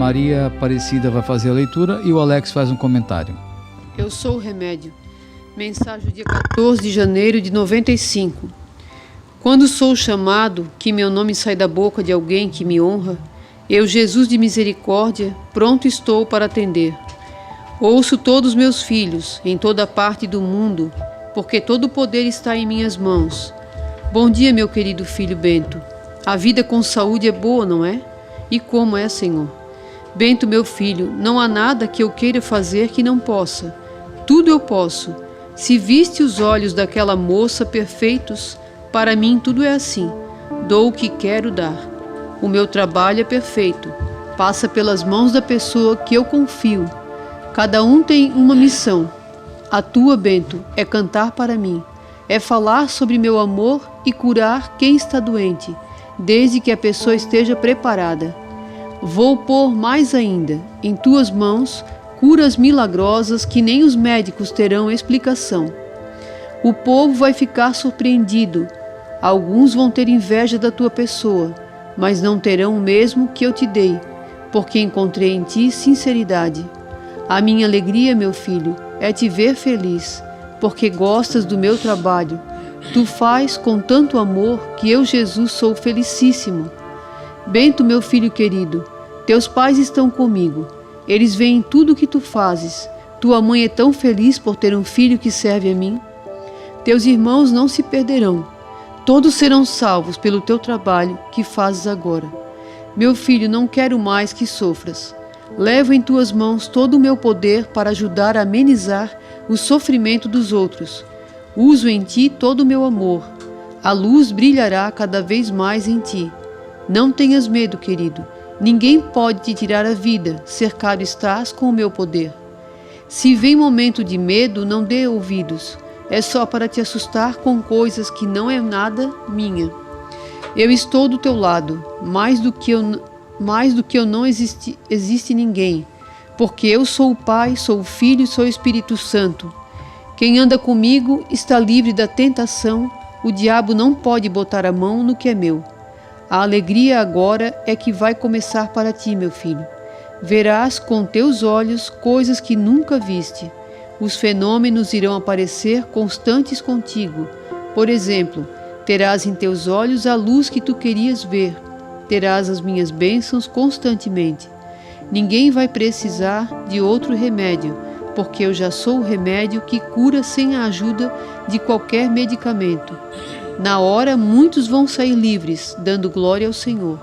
Maria Aparecida vai fazer a leitura e o Alex faz um comentário. Eu sou o remédio. Mensagem dia 14 de janeiro de 95. Quando sou chamado, que meu nome sai da boca de alguém que me honra, eu, Jesus de misericórdia, pronto estou para atender. Ouço todos meus filhos, em toda parte do mundo, porque todo o poder está em minhas mãos. Bom dia, meu querido filho Bento. A vida com saúde é boa, não é? E como é, Senhor? Bento, meu filho, não há nada que eu queira fazer que não possa. Tudo eu posso. Se viste os olhos daquela moça perfeitos, para mim tudo é assim. Dou o que quero dar. O meu trabalho é perfeito. Passa pelas mãos da pessoa que eu confio. Cada um tem uma missão. A tua, Bento, é cantar para mim. É falar sobre meu amor e curar quem está doente, desde que a pessoa esteja preparada. Vou pôr mais ainda, em tuas mãos, curas milagrosas que nem os médicos terão explicação. O povo vai ficar surpreendido. Alguns vão ter inveja da tua pessoa, mas não terão o mesmo que eu te dei, porque encontrei em ti sinceridade. A minha alegria, meu filho, é te ver feliz, porque gostas do meu trabalho. Tu faz com tanto amor que eu, Jesus, sou felicíssimo. Bento, meu filho querido, teus pais estão comigo. Eles veem tudo o que tu fazes. Tua mãe é tão feliz por ter um filho que serve a mim. Teus irmãos não se perderão. Todos serão salvos pelo teu trabalho que fazes agora. Meu filho, não quero mais que sofras. Levo em tuas mãos todo o meu poder para ajudar a amenizar o sofrimento dos outros. Uso em ti todo o meu amor. A luz brilhará cada vez mais em ti. Não tenhas medo, querido. Ninguém pode te tirar a vida, cercado estás com o meu poder. Se vem momento de medo, não dê ouvidos. É só para te assustar com coisas que não é nada minha. Eu estou do teu lado, mais do que eu não existe ninguém, porque eu sou o Pai, sou o Filho e sou o Espírito Santo. Quem anda comigo está livre da tentação, o diabo não pode botar a mão no que é meu. A alegria agora é que vai começar para ti, meu filho. Verás com teus olhos coisas que nunca viste. Os fenômenos irão aparecer constantes contigo. Por exemplo, terás em teus olhos a luz que tu querias ver. Terás as minhas bênçãos constantemente. Ninguém vai precisar de outro remédio, porque eu já sou o remédio que cura sem a ajuda de qualquer medicamento. Na hora, muitos vão sair livres, dando glória ao Senhor.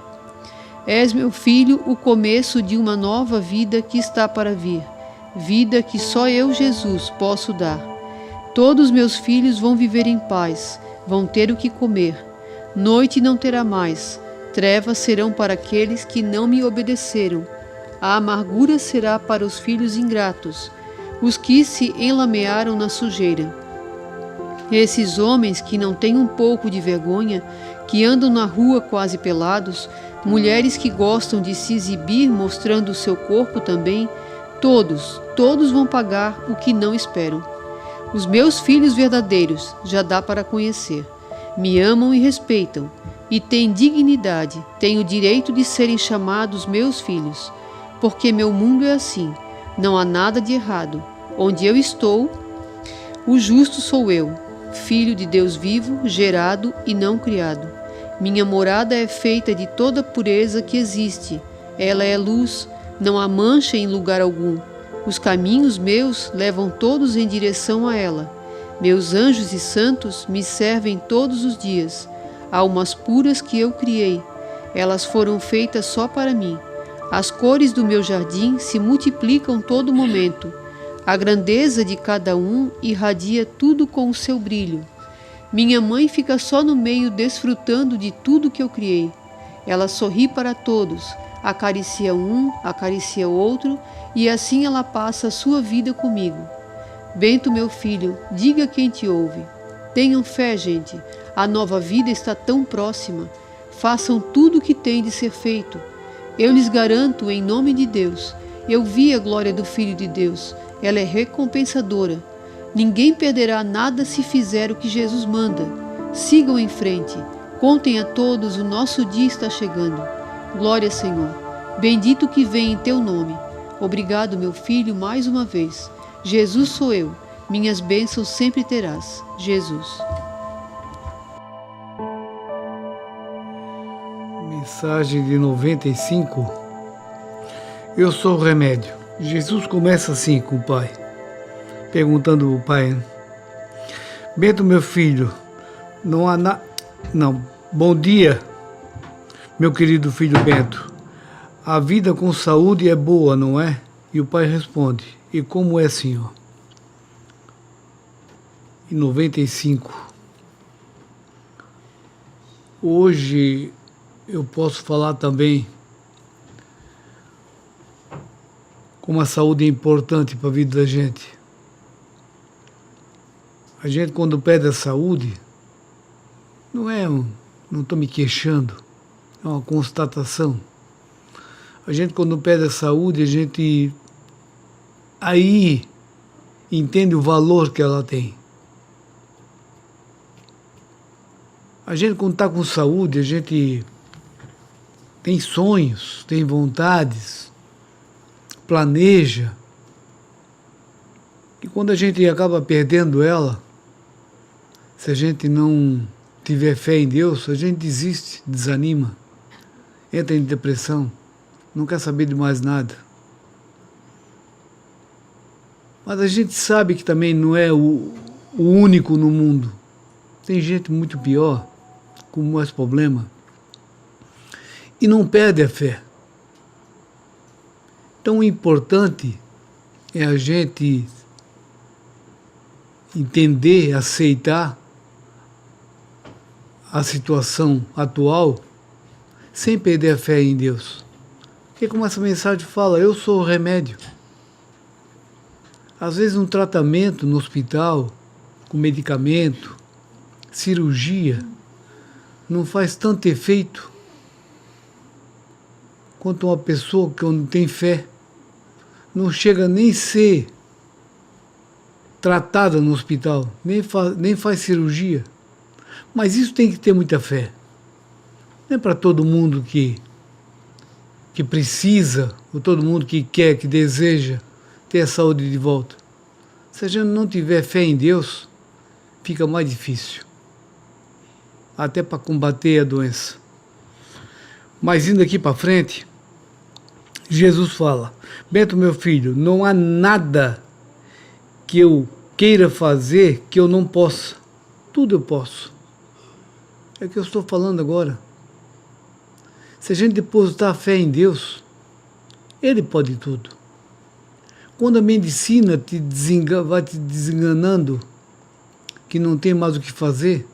És, meu filho, o começo de uma nova vida que está para vir, vida que só eu, Jesus, posso dar. Todos meus filhos vão viver em paz, vão ter o que comer. Noite não terá mais, trevas serão para aqueles que não me obedeceram. A amargura será para os filhos ingratos, os que se enlamearam na sujeira. Esses homens que não têm um pouco de vergonha, que andam na rua quase pelados, mulheres que gostam de se exibir mostrando o seu corpo também, todos vão pagar o que não esperam. Os meus filhos verdadeiros já dá para conhecer. Me amam e respeitam, e têm dignidade, têm o direito de serem chamados meus filhos, porque meu mundo é assim, não há nada de errado. Onde eu estou, o justo sou eu, filho de Deus vivo, gerado e não criado. Minha morada é feita de toda pureza que existe. Ela é luz, não há mancha em lugar algum. Os caminhos meus levam todos em direção a ela. Meus anjos e santos me servem todos os dias. Almas puras que eu criei. Elas foram feitas só para mim. As cores do meu jardim se multiplicam todo momento. A grandeza de cada um irradia tudo com o seu brilho. Minha mãe fica só no meio desfrutando de tudo que eu criei. Ela sorri para todos, acaricia um, acaricia outro, e assim ela passa a sua vida comigo. Bento, meu filho, diga quem te ouve. Tenham fé, gente, a nova vida está tão próxima. Façam tudo o que tem de ser feito. Eu lhes garanto, em nome de Deus, eu vi a glória do Filho de Deus. Ela é recompensadora. Ninguém perderá nada se fizer o que Jesus manda. Sigam em frente. Contem a todos, o nosso dia está chegando. Glória, Senhor. Bendito que vem em teu nome. Obrigado, meu filho, mais uma vez. Jesus sou eu. Minhas bênçãos sempre terás. Jesus. Mensagem de 95. Eu sou o remédio. Jesus começa assim com o pai, perguntando ao pai: Bento, meu filho, não há nada. Não, bom dia, meu querido filho Bento. A vida com saúde é boa, não é? E o pai responde: E como é, senhor? Em 95. Hoje eu posso falar também como a saúde é importante para a vida da gente. A gente, quando perde a saúde, não estou me queixando, é uma constatação. A gente, quando perde a saúde, a gente aí entende o valor que ela tem. A gente, quando está com saúde, a gente tem sonhos, tem vontades, planeja. E quando a gente acaba perdendo ela, se a gente não tiver fé em Deus, a gente desiste, desanima, entra em depressão, não quer saber de mais nada. Mas a gente sabe que também não é o único no mundo. Tem gente muito pior, com mais problema, e não perde a fé. Então o importante é a gente entender, aceitar a situação atual sem perder a fé em Deus. Porque como essa mensagem fala, eu sou o remédio. Às vezes um tratamento no hospital, com medicamento, cirurgia, não faz tanto efeito quanto uma pessoa que não tem fé, não chega nem a ser tratada no hospital, nem faz cirurgia. Mas isso tem que ter muita fé. Não é para todo mundo que precisa, ou todo mundo que quer, que deseja ter a saúde de volta. Se a gente não tiver fé em Deus, fica mais difícil, até para combater a doença. Mas indo aqui para frente, Jesus fala: Bento, meu filho, não há nada que eu queira fazer que eu não possa. Tudo eu posso. É o que eu estou falando agora. Se a gente depositar a fé em Deus, Ele pode tudo. Quando a medicina vai te desenganando, que não tem mais o que fazer,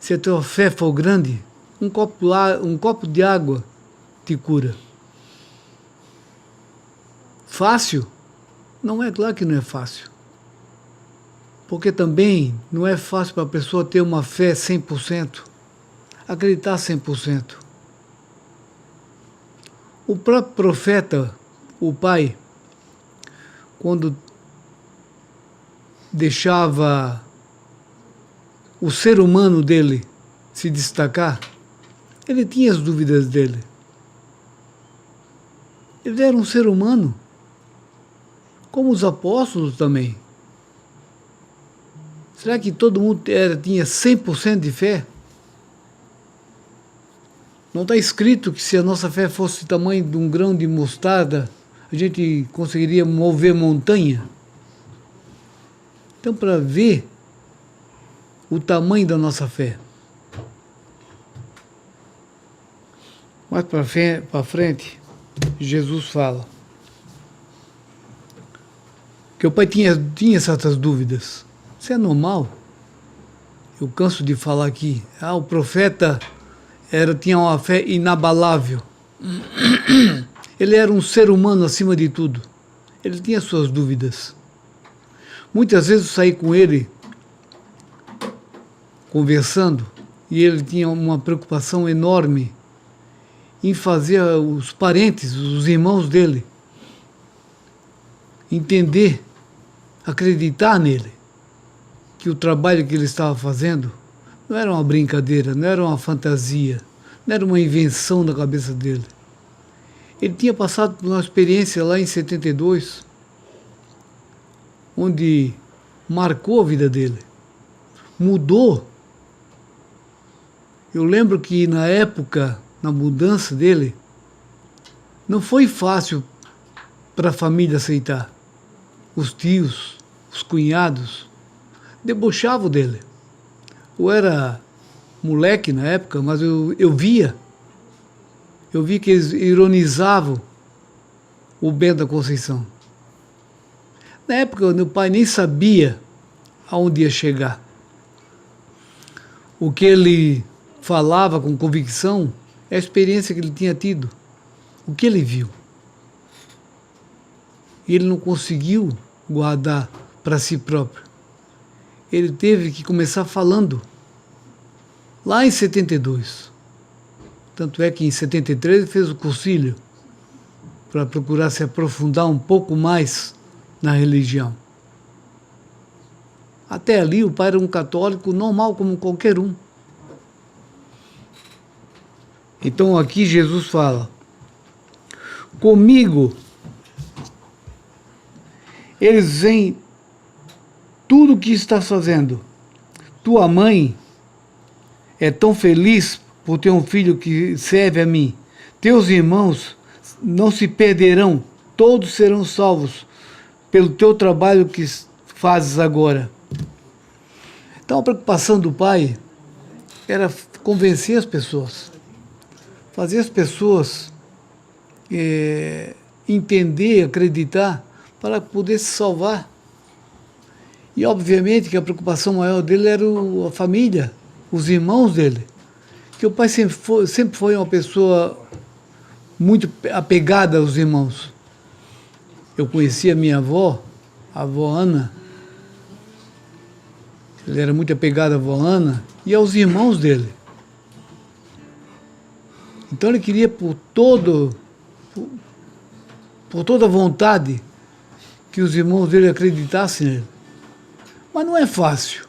se a tua fé for grande, um copo de água te cura. Fácil? Não é, claro que não é fácil. Porque também não é fácil para a pessoa ter uma fé 100%, acreditar 100%. O próprio profeta, o pai, quando deixava o ser humano dele se destacar, ele tinha as dúvidas dele. Ele era um ser humano, como os apóstolos também. Será que todo mundo tinha 100% de fé? Não está escrito que se a nossa fé fosse do tamanho de um grão de mostarda, a gente conseguiria mover montanha? Então, para ver o tamanho da nossa fé. Mais para frente, Jesus fala que o pai tinha certas dúvidas. Isso é normal. Eu canso de falar aqui. O profeta tinha uma fé inabalável. Ele era um ser humano acima de tudo. Ele tinha suas dúvidas. Muitas vezes eu saí com ele conversando e ele tinha uma preocupação enorme em fazer os parentes, os irmãos dele, entender, acreditar nele, que o trabalho que ele estava fazendo não era uma brincadeira, não era uma fantasia, não era uma invenção da cabeça dele. Ele tinha passado por uma experiência lá em 72, onde marcou a vida dele, mudou. Eu lembro que na época, na mudança dele, não foi fácil para a família aceitar. Os tios, os cunhados, debochavam dele. Eu era moleque na época, mas eu via que eles ironizavam o Bento da Conceição. Na época, meu pai nem sabia aonde ia chegar. O que ele falava com convicção é a experiência que ele tinha tido, o que ele viu. E ele não conseguiu guardar para si próprio. Ele teve que começar falando lá em 72. Tanto é que em 73 ele fez o concílio para procurar se aprofundar um pouco mais na religião. Até ali o pai era um católico normal como qualquer um. Então aqui Jesus fala: comigo eles veem tudo o que estás fazendo. Tua mãe é tão feliz por ter um filho que serve a mim. Teus irmãos não se perderão, todos serão salvos pelo teu trabalho que fazes agora. Então a preocupação do pai era convencer as pessoas, fazer as pessoas entender, acreditar, para poder se salvar. E obviamente que a preocupação maior dele era a família, os irmãos dele. Que o pai sempre foi uma pessoa muito apegada aos irmãos. Eu conheci a minha avó, a avó Ana. Ele era muito apegado à avó Ana e aos irmãos dele. Então ele queria por toda a vontade que os irmãos dele acreditassem nele. Mas não é fácil.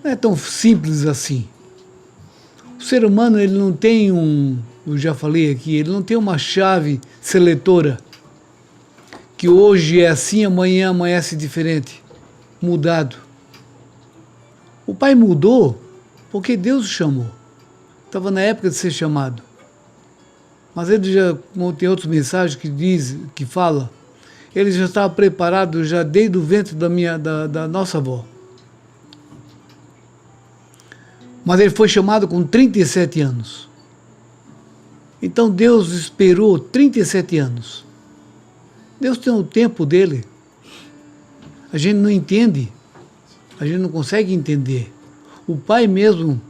Não é tão simples assim. O ser humano, ele não tem eu já falei aqui, ele não tem uma chave seletora que hoje é assim, amanhã amanhece diferente, mudado. O pai mudou porque Deus o chamou. Estava na época de ser chamado. Mas ele já, como tem outras mensagens que fala, ele já estava preparado já desde o ventre da nossa avó. Mas ele foi chamado com 37 anos. Então Deus esperou 37 anos. Deus tem o tempo dele. A gente não entende. A gente não consegue entender. O pai mesmo,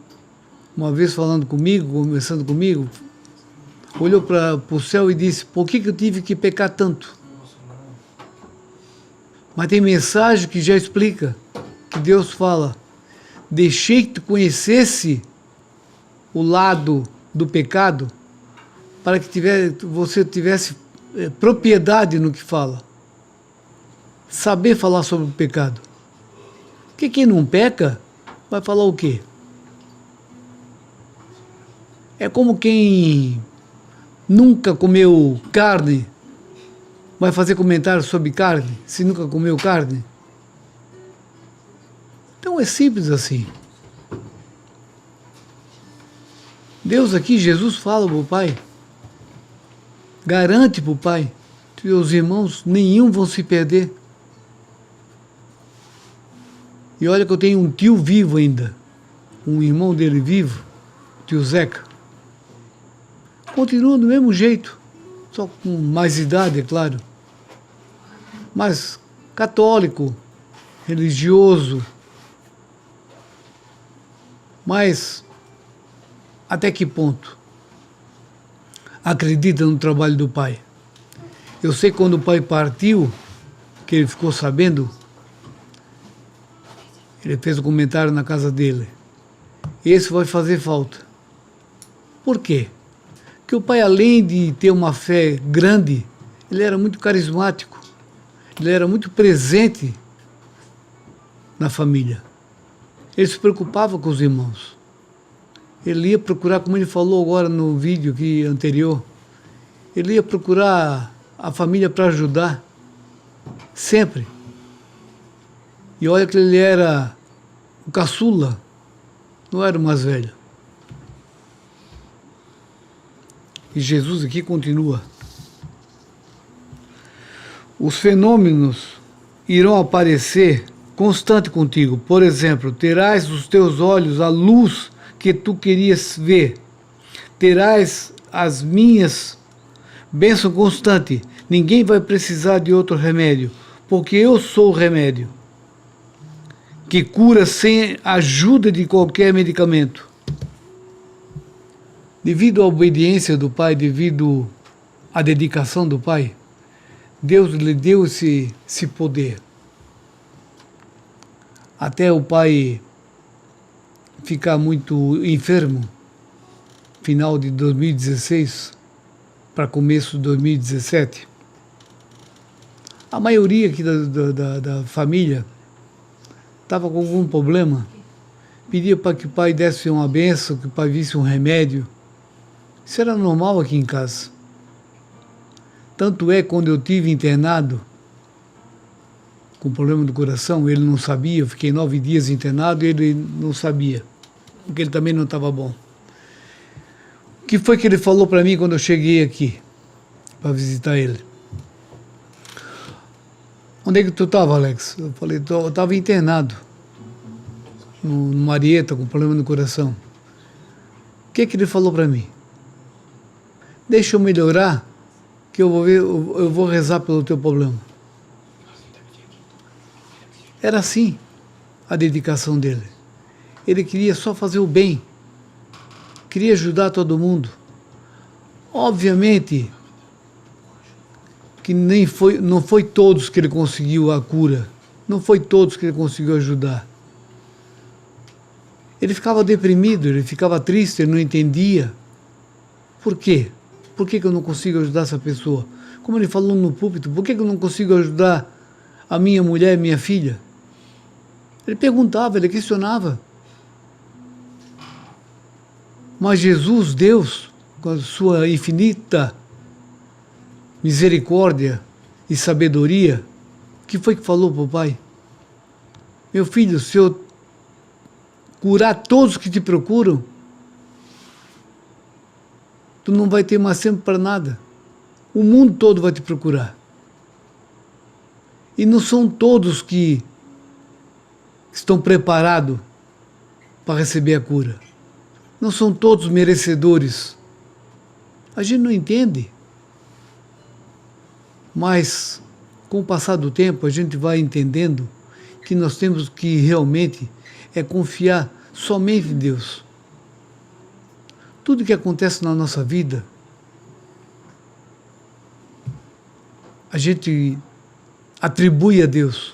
uma vez falando comigo, conversando comigo, olhou para o céu e disse: por que eu tive que pecar tanto? Mas tem mensagem que já explica, que Deus fala: deixei que tu conhecesse o lado do pecado para que você tivesse propriedade no que fala. Saber falar sobre o pecado. Porque quem não peca vai falar o quê? É como quem nunca comeu carne vai fazer comentário sobre carne, se nunca comeu carne. Então é simples assim. Deus aqui, Jesus fala para o pai, garante para o pai que os irmãos nenhum vão se perder. E olha que eu tenho um tio vivo ainda, um irmão dele vivo, tio Zeca. Continua do mesmo jeito, só com mais idade, é claro. Mas católico, religioso. Mas até que ponto acredita no trabalho do pai? Eu sei que quando o pai partiu, que ele ficou sabendo, ele fez um comentário na casa dele: esse vai fazer falta. Por quê? Porque o pai, além de ter uma fé grande, ele era muito carismático, ele era muito presente na família. Ele se preocupava com os irmãos. Ele ia procurar, como ele falou agora no vídeo aqui anterior, Ele ia procurar a família para ajudar, sempre. E olha que ele era o caçula, não era o mais velho. E Jesus aqui continua. Os fenômenos irão aparecer constante contigo. Por exemplo, terás os teus olhos a luz que tu querias ver. Terás as minhas bênçãos constantes. Ninguém vai precisar de outro remédio, porque eu sou o remédio que cura sem ajuda de qualquer medicamento. Devido à obediência do Pai, devido à dedicação do Pai, Deus lhe deu esse poder. Até o pai ficar muito enfermo, final de 2016 para começo de 2017, a maioria aqui da família estava com algum problema, pedia para que o pai desse uma bênção, que o pai visse um remédio. Isso era normal aqui em casa. Tanto é quando eu tive internado com problema do coração, ele não sabia, eu fiquei 9 dias internado e ele não sabia, porque ele também não estava bom. O que foi que ele falou para mim quando eu cheguei aqui para visitar ele? Onde é que tu estava, Alex? Eu falei, eu estava internado no Marieta com problema no coração. O que ele falou para mim? Deixa eu melhorar, que eu vou rezar pelo teu problema. Era assim a dedicação dele. Ele queria só fazer o bem, queria ajudar todo mundo. Obviamente que não foi todos que ele conseguiu a cura, não foi todos que ele conseguiu ajudar. Ele ficava deprimido, ele ficava triste, ele não entendia. Por quê? Por que eu não consigo ajudar essa pessoa? Como ele falou no púlpito, por que eu não consigo ajudar a minha mulher e minha filha? Ele perguntava, ele questionava. Mas Jesus, Deus, com a sua infinita misericórdia e sabedoria, o que foi que falou para o pai? Meu filho, se eu curar todos que te procuram, tu não vai ter mais tempo para nada. O mundo todo vai te procurar. E não são todos que estão preparados para receber a cura. Não são todos merecedores. A gente não entende. Mas, com o passar do tempo, a gente vai entendendo que nós temos que realmente confiar somente em Deus. Tudo que acontece na nossa vida, a gente atribui a Deus.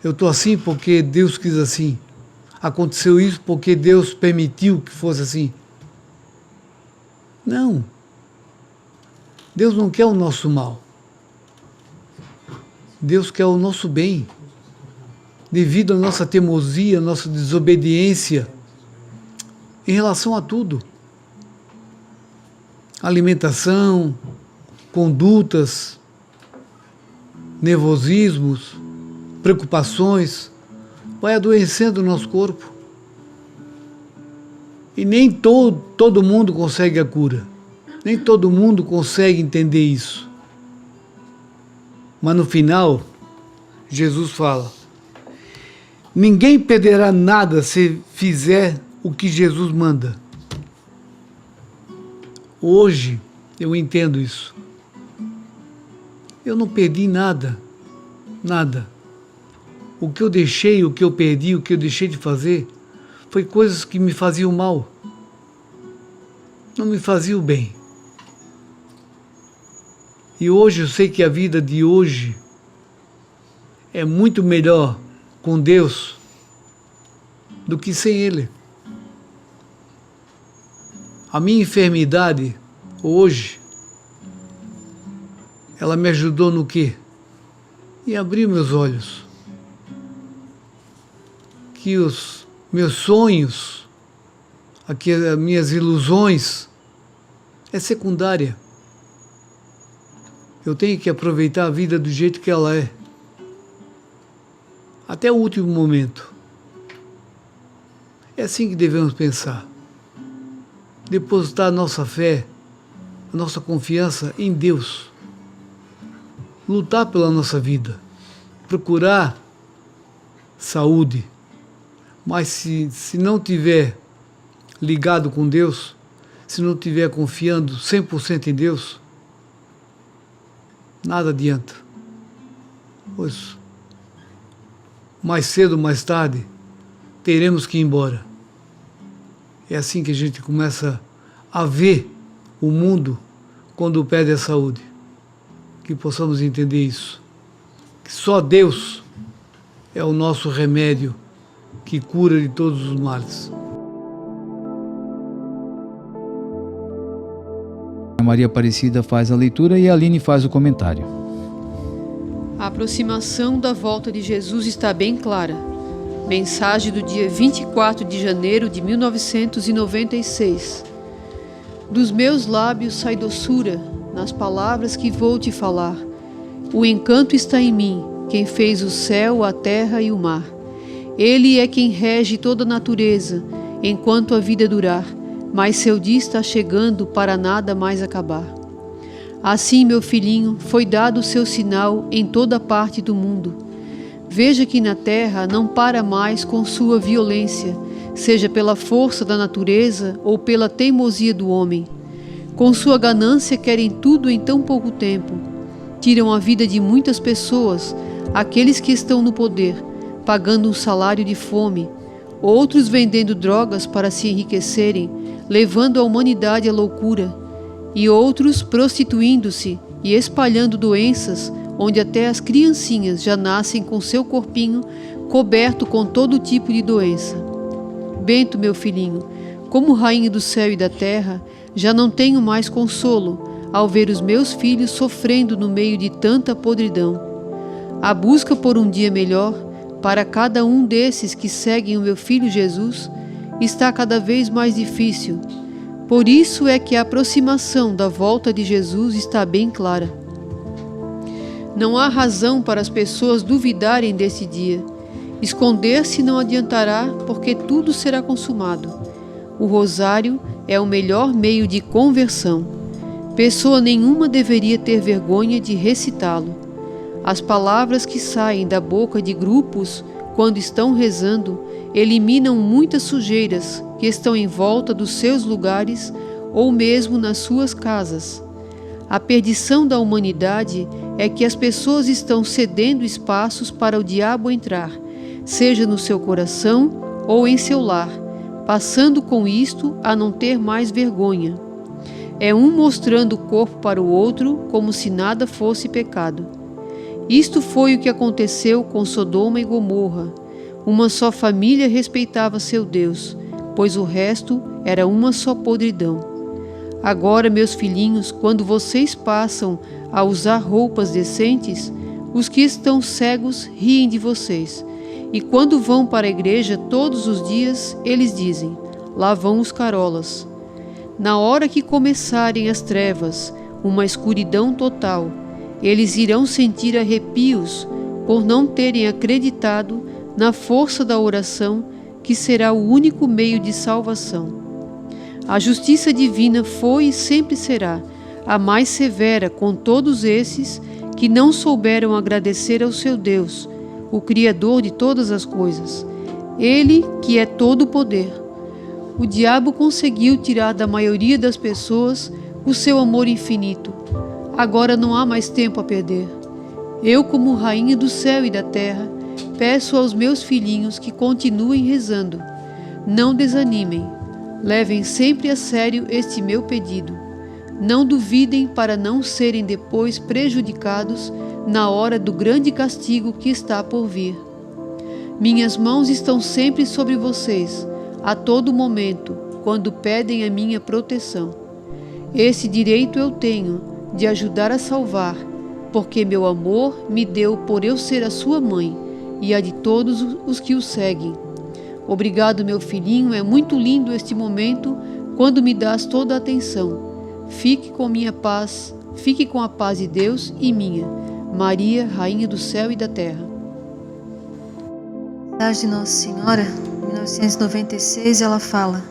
Eu estou assim porque Deus quis assim. Aconteceu isso porque Deus permitiu que fosse assim. Não. Deus não quer o nosso mal. Deus quer o nosso bem. Devido à nossa teimosia, à nossa desobediência, em relação a tudo. Alimentação, condutas, nervosismos, preocupações, vai adoecendo o nosso corpo. E nem todo mundo consegue a cura. Nem todo mundo consegue entender isso. Mas no final, Jesus fala, ninguém perderá nada se fizer o que Jesus manda. Hoje eu entendo isso. Eu não perdi nada, nada. O que eu deixei, o que eu perdi, o que eu deixei de fazer, foi coisas que me faziam mal. Não me faziam bem. E hoje eu sei que a vida de hoje é muito melhor com Deus do que sem Ele. A minha enfermidade hoje, ela me ajudou no quê? Em abrir meus olhos. Que os meus sonhos, aqui as minhas ilusões, é secundária. Eu tenho que aproveitar a vida do jeito que ela é. Até o último momento. É assim que devemos pensar. Depositar a nossa fé, a nossa confiança em Deus. Lutar pela nossa vida. Procurar saúde. Mas se não tiver ligado com Deus, se não tiver confiando 100% em Deus, nada adianta. Pois, mais cedo ou mais tarde, teremos que ir embora. É assim que a gente começa a ver o mundo quando perde a saúde. Que possamos entender isso. Que só Deus é o nosso remédio que cura de todos os males. A Maria Aparecida faz a leitura e a Aline faz o comentário. A aproximação da volta de Jesus está bem clara. Mensagem do dia 24 de janeiro de 1996. Dos meus lábios sai doçura nas palavras que vou te falar. O encanto está em mim, quem fez o céu, a terra e o mar. Ele é quem rege toda a natureza, enquanto a vida durar, mas seu dia está chegando para nada mais acabar. Assim, meu filhinho, foi dado o seu sinal em toda parte do mundo. Veja que na terra não para mais com sua violência, seja pela força da natureza ou pela teimosia do homem. Com sua ganância querem tudo em tão pouco tempo. Tiram a vida de muitas pessoas, aqueles que estão no poder, pagando um salário de fome, outros vendendo drogas para se enriquecerem, levando a humanidade à loucura, e outros prostituindo-se e espalhando doenças, onde até as criancinhas já nascem com seu corpinho coberto com todo tipo de doença. Bento, meu filhinho, como rainha do céu e da terra, já não tenho mais consolo ao ver os meus filhos sofrendo no meio de tanta podridão. A busca por um dia melhor para cada um desses que seguem o meu filho Jesus está cada vez mais difícil. Por isso é que a aproximação da volta de Jesus está bem clara. Não há razão para as pessoas duvidarem desse dia. Esconder-se não adiantará, porque tudo será consumado. O rosário é o melhor meio de conversão. Pessoa nenhuma deveria ter vergonha de recitá-lo. As palavras que saem da boca de grupos quando estão rezando eliminam muitas sujeiras que estão em volta dos seus lugares ou mesmo nas suas casas. A perdição da humanidade é que as pessoas estão cedendo espaços para o diabo entrar, seja no seu coração ou em seu lar, passando com isto a não ter mais vergonha. É um mostrando o corpo para o outro como se nada fosse pecado. Isto foi o que aconteceu com Sodoma e Gomorra. Uma só família respeitava seu Deus, pois o resto era uma só podridão. Agora, meus filhinhos, quando vocês passam a usar roupas decentes, os que estão cegos riem de vocês. E quando vão para a igreja todos os dias, eles dizem: lá vão os carolas. Na hora que começarem as trevas, uma escuridão total, eles irão sentir arrepios por não terem acreditado na força da oração, que será o único meio de salvação. A justiça divina foi e sempre será a mais severa com todos esses que não souberam agradecer ao seu Deus, o Criador de todas as coisas, Ele que é todo o poder. O diabo conseguiu tirar da maioria das pessoas o seu amor infinito. Agora não há mais tempo a perder. Eu, como rainha do céu e da terra, peço aos meus filhinhos que continuem rezando. Não desanimem. Levem sempre a sério este meu pedido. Não duvidem para não serem depois prejudicados na hora do grande castigo que está por vir. Minhas mãos estão sempre sobre vocês, a todo momento, quando pedem a minha proteção. Esse direito eu tenho de ajudar a salvar, porque meu amor me deu por eu ser a sua mãe e a de todos os que o seguem. Obrigado, meu filhinho, é muito lindo este momento quando me dás toda a atenção. Fique com minha paz, Fique com a paz de Deus e minha. Maria, Rainha do céu e da terra. De Nossa Senhora, em 1996, ela fala: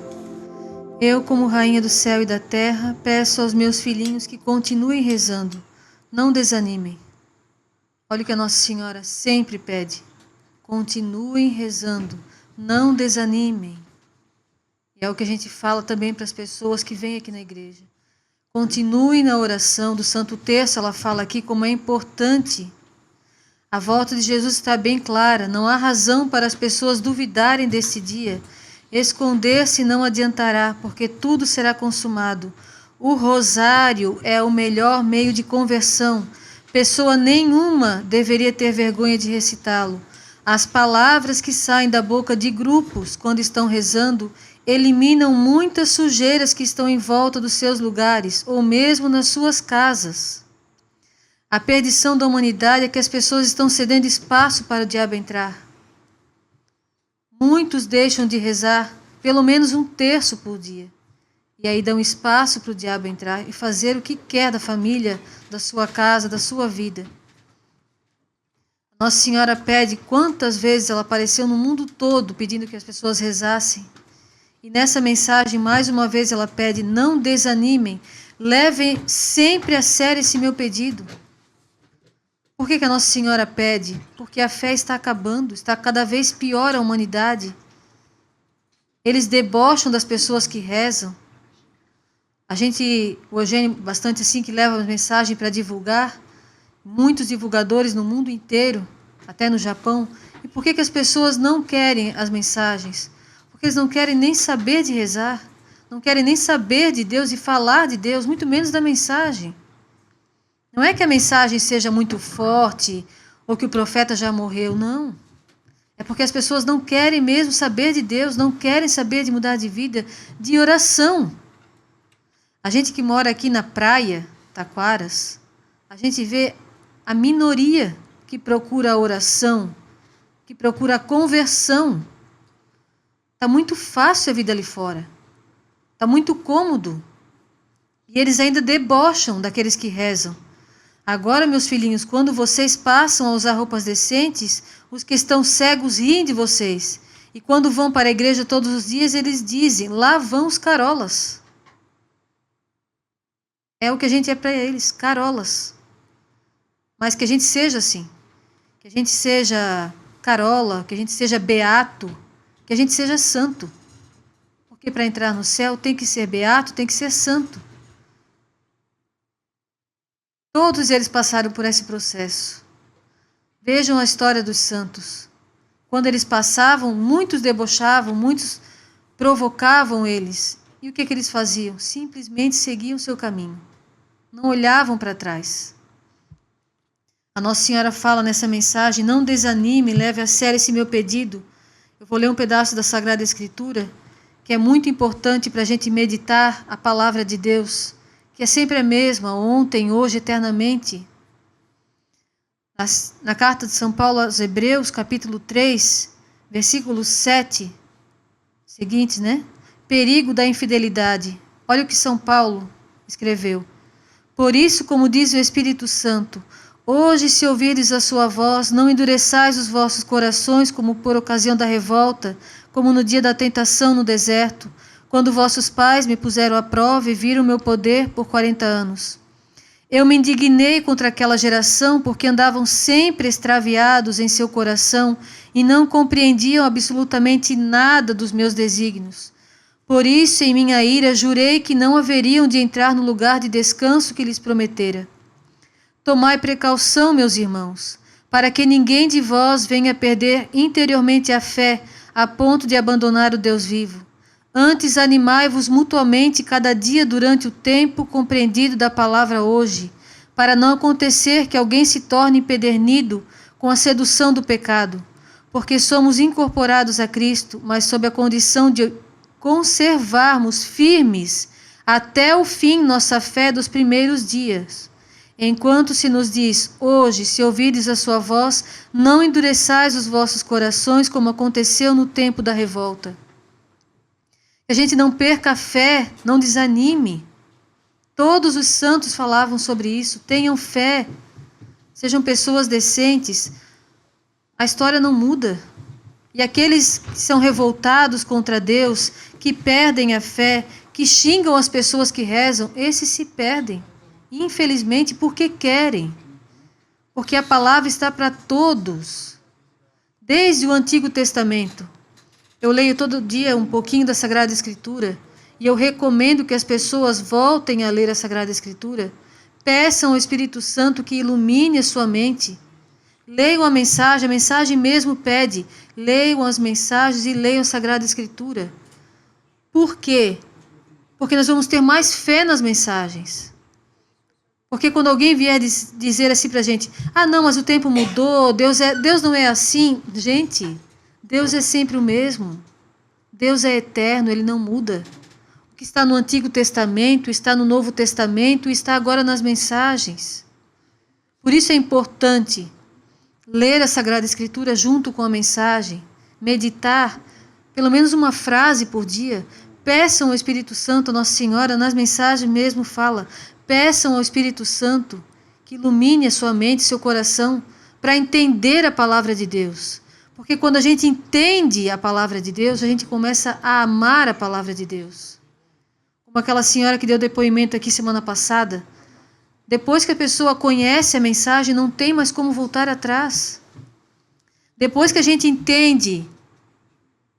eu, como Rainha do céu e da terra, peço aos meus filhinhos que continuem rezando, não desanimem. Olha o que a Nossa Senhora sempre pede: continuem rezando, não desanimem. E é o que a gente fala também para as pessoas que vêm aqui na igreja. Continuem na oração do Santo Terço. Ela fala aqui como é importante. A volta de Jesus está bem clara. Não há razão para as pessoas duvidarem desse dia. Esconder-se não adiantará, porque tudo será consumado. O rosário é o melhor meio de conversão. Pessoa nenhuma deveria ter vergonha de recitá-lo. As palavras que saem da boca de grupos quando estão rezando eliminam muitas sujeiras que estão em volta dos seus lugares ou mesmo nas suas casas. A perdição da humanidade é que as pessoas estão cedendo espaço para o diabo entrar. Muitos deixam de rezar pelo menos 1/3 por dia. E aí dão espaço para o diabo entrar e fazer o que quer da família, da sua casa, da sua vida. Nossa Senhora pede quantas vezes ela apareceu no mundo todo pedindo que as pessoas rezassem. E nessa mensagem, mais uma vez, ela pede: não desanimem, levem sempre a sério esse meu pedido. Por que a Nossa Senhora pede? Porque a fé está acabando, está cada vez pior a humanidade. Eles debocham das pessoas que rezam. O Eugênio, bastante assim, que leva a mensagem para divulgar, muitos divulgadores no mundo inteiro, até no Japão. E por que as pessoas não querem as mensagens? Porque eles não querem nem saber de rezar, não querem nem saber de Deus e falar de Deus, muito menos da mensagem. Não é que a mensagem seja muito forte ou que o profeta já morreu, não. É porque as pessoas não querem mesmo saber de Deus, não querem saber de mudar de vida, de oração. A gente que mora aqui na praia, Taquaras, a gente vê a minoria que procura a oração, que procura a conversão. Está muito fácil a vida ali fora. Está muito cômodo. E eles ainda debocham daqueles que rezam. Agora, meus filhinhos, quando vocês passam a usar roupas decentes, os que estão cegos riem de vocês. E quando vão para a igreja todos os dias, eles dizem: lá vão os carolas. É o que a gente é para eles, carolas. Mas que a gente seja assim. Que a gente seja carola, que a gente seja beato, que a gente seja santo. Porque para entrar no céu tem que ser beato, tem que ser santo. Todos eles passaram por esse processo. Vejam a história dos santos. Quando eles passavam, muitos debochavam, muitos provocavam eles. E o que eles faziam? Simplesmente seguiam o seu caminho. Não olhavam para trás. A Nossa Senhora fala nessa mensagem: não desanime, leve a sério esse meu pedido. Eu vou ler um pedaço da Sagrada Escritura, que é muito importante para a gente meditar a palavra de Deus, que é sempre a mesma, ontem, hoje, eternamente. Na carta de São Paulo aos Hebreus, capítulo 3, versículo 7, seguintes, né? Perigo da infidelidade. Olha o que São Paulo escreveu. Por isso, como diz o Espírito Santo, hoje, se ouvirdes a sua voz, não endureçais os vossos corações, como por ocasião da revolta, como no dia da tentação no deserto, quando vossos pais me puseram à prova e viram o meu poder por 40 anos. Eu me indignei contra aquela geração, porque andavam sempre extraviados em seu coração e não compreendiam absolutamente nada dos meus desígnios. Por isso, em minha ira, jurei que não haveriam de entrar no lugar de descanso que lhes prometera. Tomai precaução, meus irmãos, para que ninguém de vós venha perder interiormente a fé, a ponto de abandonar o Deus vivo. Antes, animai-vos mutuamente cada dia durante o tempo compreendido da palavra hoje, para não acontecer que alguém se torne empedernido com a sedução do pecado, porque somos incorporados a Cristo, mas sob a condição de conservarmos firmes até o fim nossa fé dos primeiros dias. Enquanto se nos diz, hoje, se ouvirdes a sua voz, não endureçais os vossos corações, como aconteceu no tempo da revolta. Que a gente não perca a fé, não desanime. Todos os santos falavam sobre isso. Tenham fé. Sejam pessoas decentes. A história não muda. E aqueles que são revoltados contra Deus, que perdem a fé, que xingam as pessoas que rezam, esses se perdem. Infelizmente, porque querem. Porque a palavra está para todos. Desde o Antigo Testamento. Eu leio todo dia um pouquinho da Sagrada Escritura. E eu recomendo que as pessoas voltem a ler a Sagrada Escritura. Peçam ao Espírito Santo que ilumine a sua mente. Leiam a mensagem mesmo pede. Leiam as mensagens e leiam a Sagrada Escritura. Por quê? Porque nós vamos ter mais fé nas mensagens. Porque quando alguém vier dizer assim para a gente, não, mas o tempo mudou, Deus não é assim. Gente, Deus é sempre o mesmo. Deus é eterno, Ele não muda. O que está no Antigo Testamento, está no Novo Testamento, está agora nas mensagens. Por isso é importante ler a Sagrada Escritura junto com a mensagem, meditar, pelo menos uma frase por dia. Peçam ao Espírito Santo, Nossa Senhora, nas mensagens mesmo fala, peçam ao Espírito Santo que ilumine a sua mente, seu coração, para entender a palavra de Deus. Porque quando a gente entende a palavra de Deus, a gente começa a amar a palavra de Deus. Como aquela senhora que deu depoimento aqui semana passada. Depois que a pessoa conhece a mensagem, não tem mais como voltar atrás. Depois que a gente entende,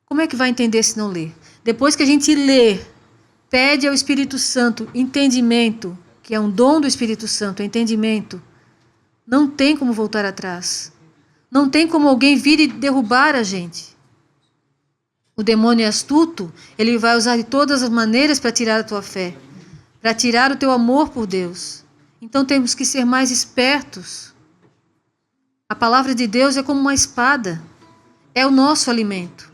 como é que vai entender se não ler? Depois que a gente lê, pede ao Espírito Santo entendimento, que é um dom do Espírito Santo, entendimento, não tem como voltar atrás. Não tem como alguém vir e derrubar a gente. O demônio é astuto, ele vai usar de todas as maneiras para tirar a tua fé, para tirar o teu amor por Deus. Então temos que ser mais espertos. A palavra de Deus é como uma espada, é o nosso alimento.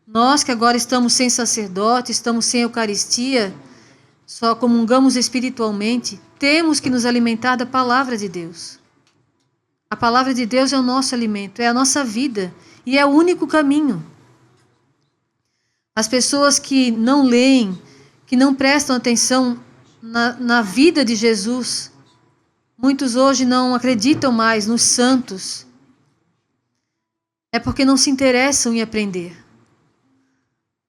Nós que agora estamos sem sacerdote, estamos sem Eucaristia, só comungamos espiritualmente, temos que nos alimentar da palavra de Deus. A palavra de Deus é o nosso alimento, é a nossa vida e é o único caminho. As pessoas que não leem, que não prestam atenção na vida de Jesus, muitos hoje não acreditam mais nos santos, é porque não se interessam em aprender.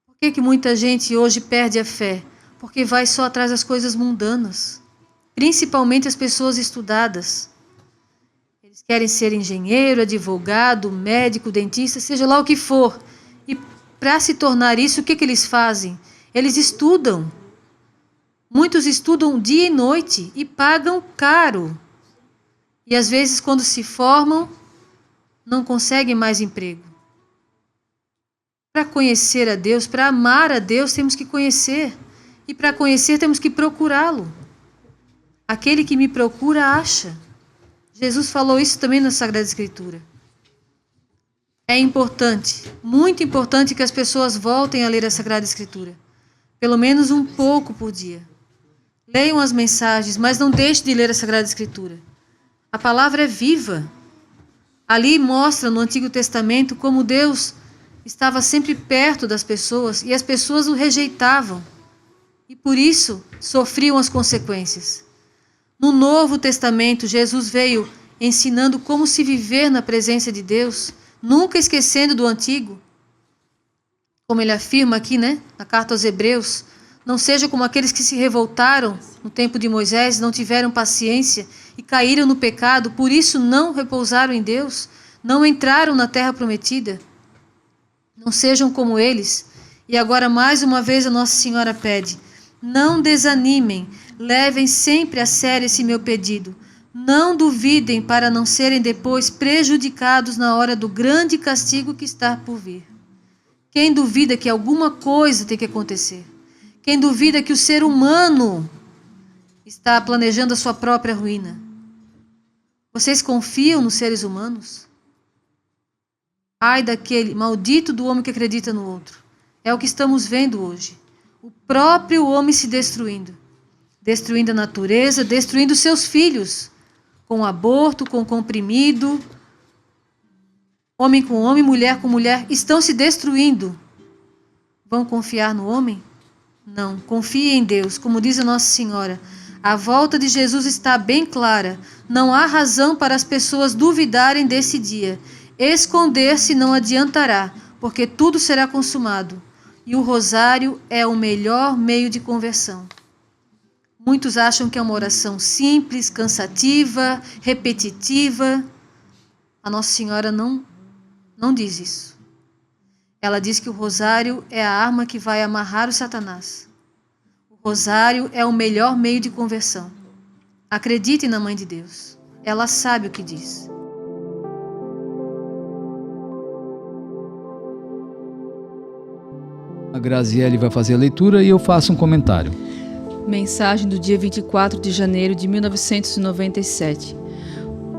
Por que muita gente hoje perde a fé? Porque vai só atrás das coisas mundanas, principalmente as pessoas estudadas. Eles querem ser engenheiro, advogado, médico, dentista, seja lá o que for. E para se tornar isso, o que eles fazem? Eles estudam. Muitos estudam dia e noite e pagam caro. E às vezes, quando se formam, não conseguem mais emprego. Para conhecer a Deus, para amar a Deus, temos que conhecer. E para conhecer, temos que procurá-lo. Aquele que me procura, acha. Jesus falou isso também na Sagrada Escritura. É importante, muito importante que as pessoas voltem a ler a Sagrada Escritura. Pelo menos um pouco por dia. Leiam as mensagens, mas não deixem de ler a Sagrada Escritura. A palavra é viva. Ali mostra no Antigo Testamento como Deus estava sempre perto das pessoas e as pessoas o rejeitavam. E por isso sofriam as consequências. No Novo Testamento, Jesus veio ensinando como se viver na presença de Deus, nunca esquecendo do Antigo. Como ele afirma aqui, na carta aos Hebreus, não seja como aqueles que se revoltaram no tempo de Moisés, não tiveram paciência e caíram no pecado, por isso não repousaram em Deus, não entraram na terra prometida. Não sejam como eles. E agora mais uma vez a Nossa Senhora pede, não desanimem, levem sempre a sério esse meu pedido. Não duvidem para não serem depois prejudicados na hora do grande castigo que está por vir. Quem duvida que alguma coisa tem que acontecer? Quem duvida que o ser humano está planejando a sua própria ruína? Vocês confiam nos seres humanos? Ai daquele maldito do homem que acredita no outro. É o que estamos vendo hoje. O próprio homem se destruindo. Destruindo a natureza, destruindo seus filhos. Com aborto, com comprimido. Homem com homem, mulher com mulher. Estão se destruindo. Vão confiar no homem? Não. Confie em Deus. Como diz a Nossa Senhora. A volta de Jesus está bem clara. Não há razão para as pessoas duvidarem desse dia. Esconder-se não adiantará, porque tudo será consumado. E o rosário é o melhor meio de conversão. Muitos acham que é uma oração simples, cansativa, repetitiva. A Nossa Senhora não diz isso. Ela diz que o rosário é a arma que vai amarrar o Satanás. O rosário é o melhor meio de conversão. Acredite na Mãe de Deus. Ela sabe o que diz. A Graziele vai fazer a leitura e eu faço um comentário. Mensagem do dia 24 de janeiro de 1997.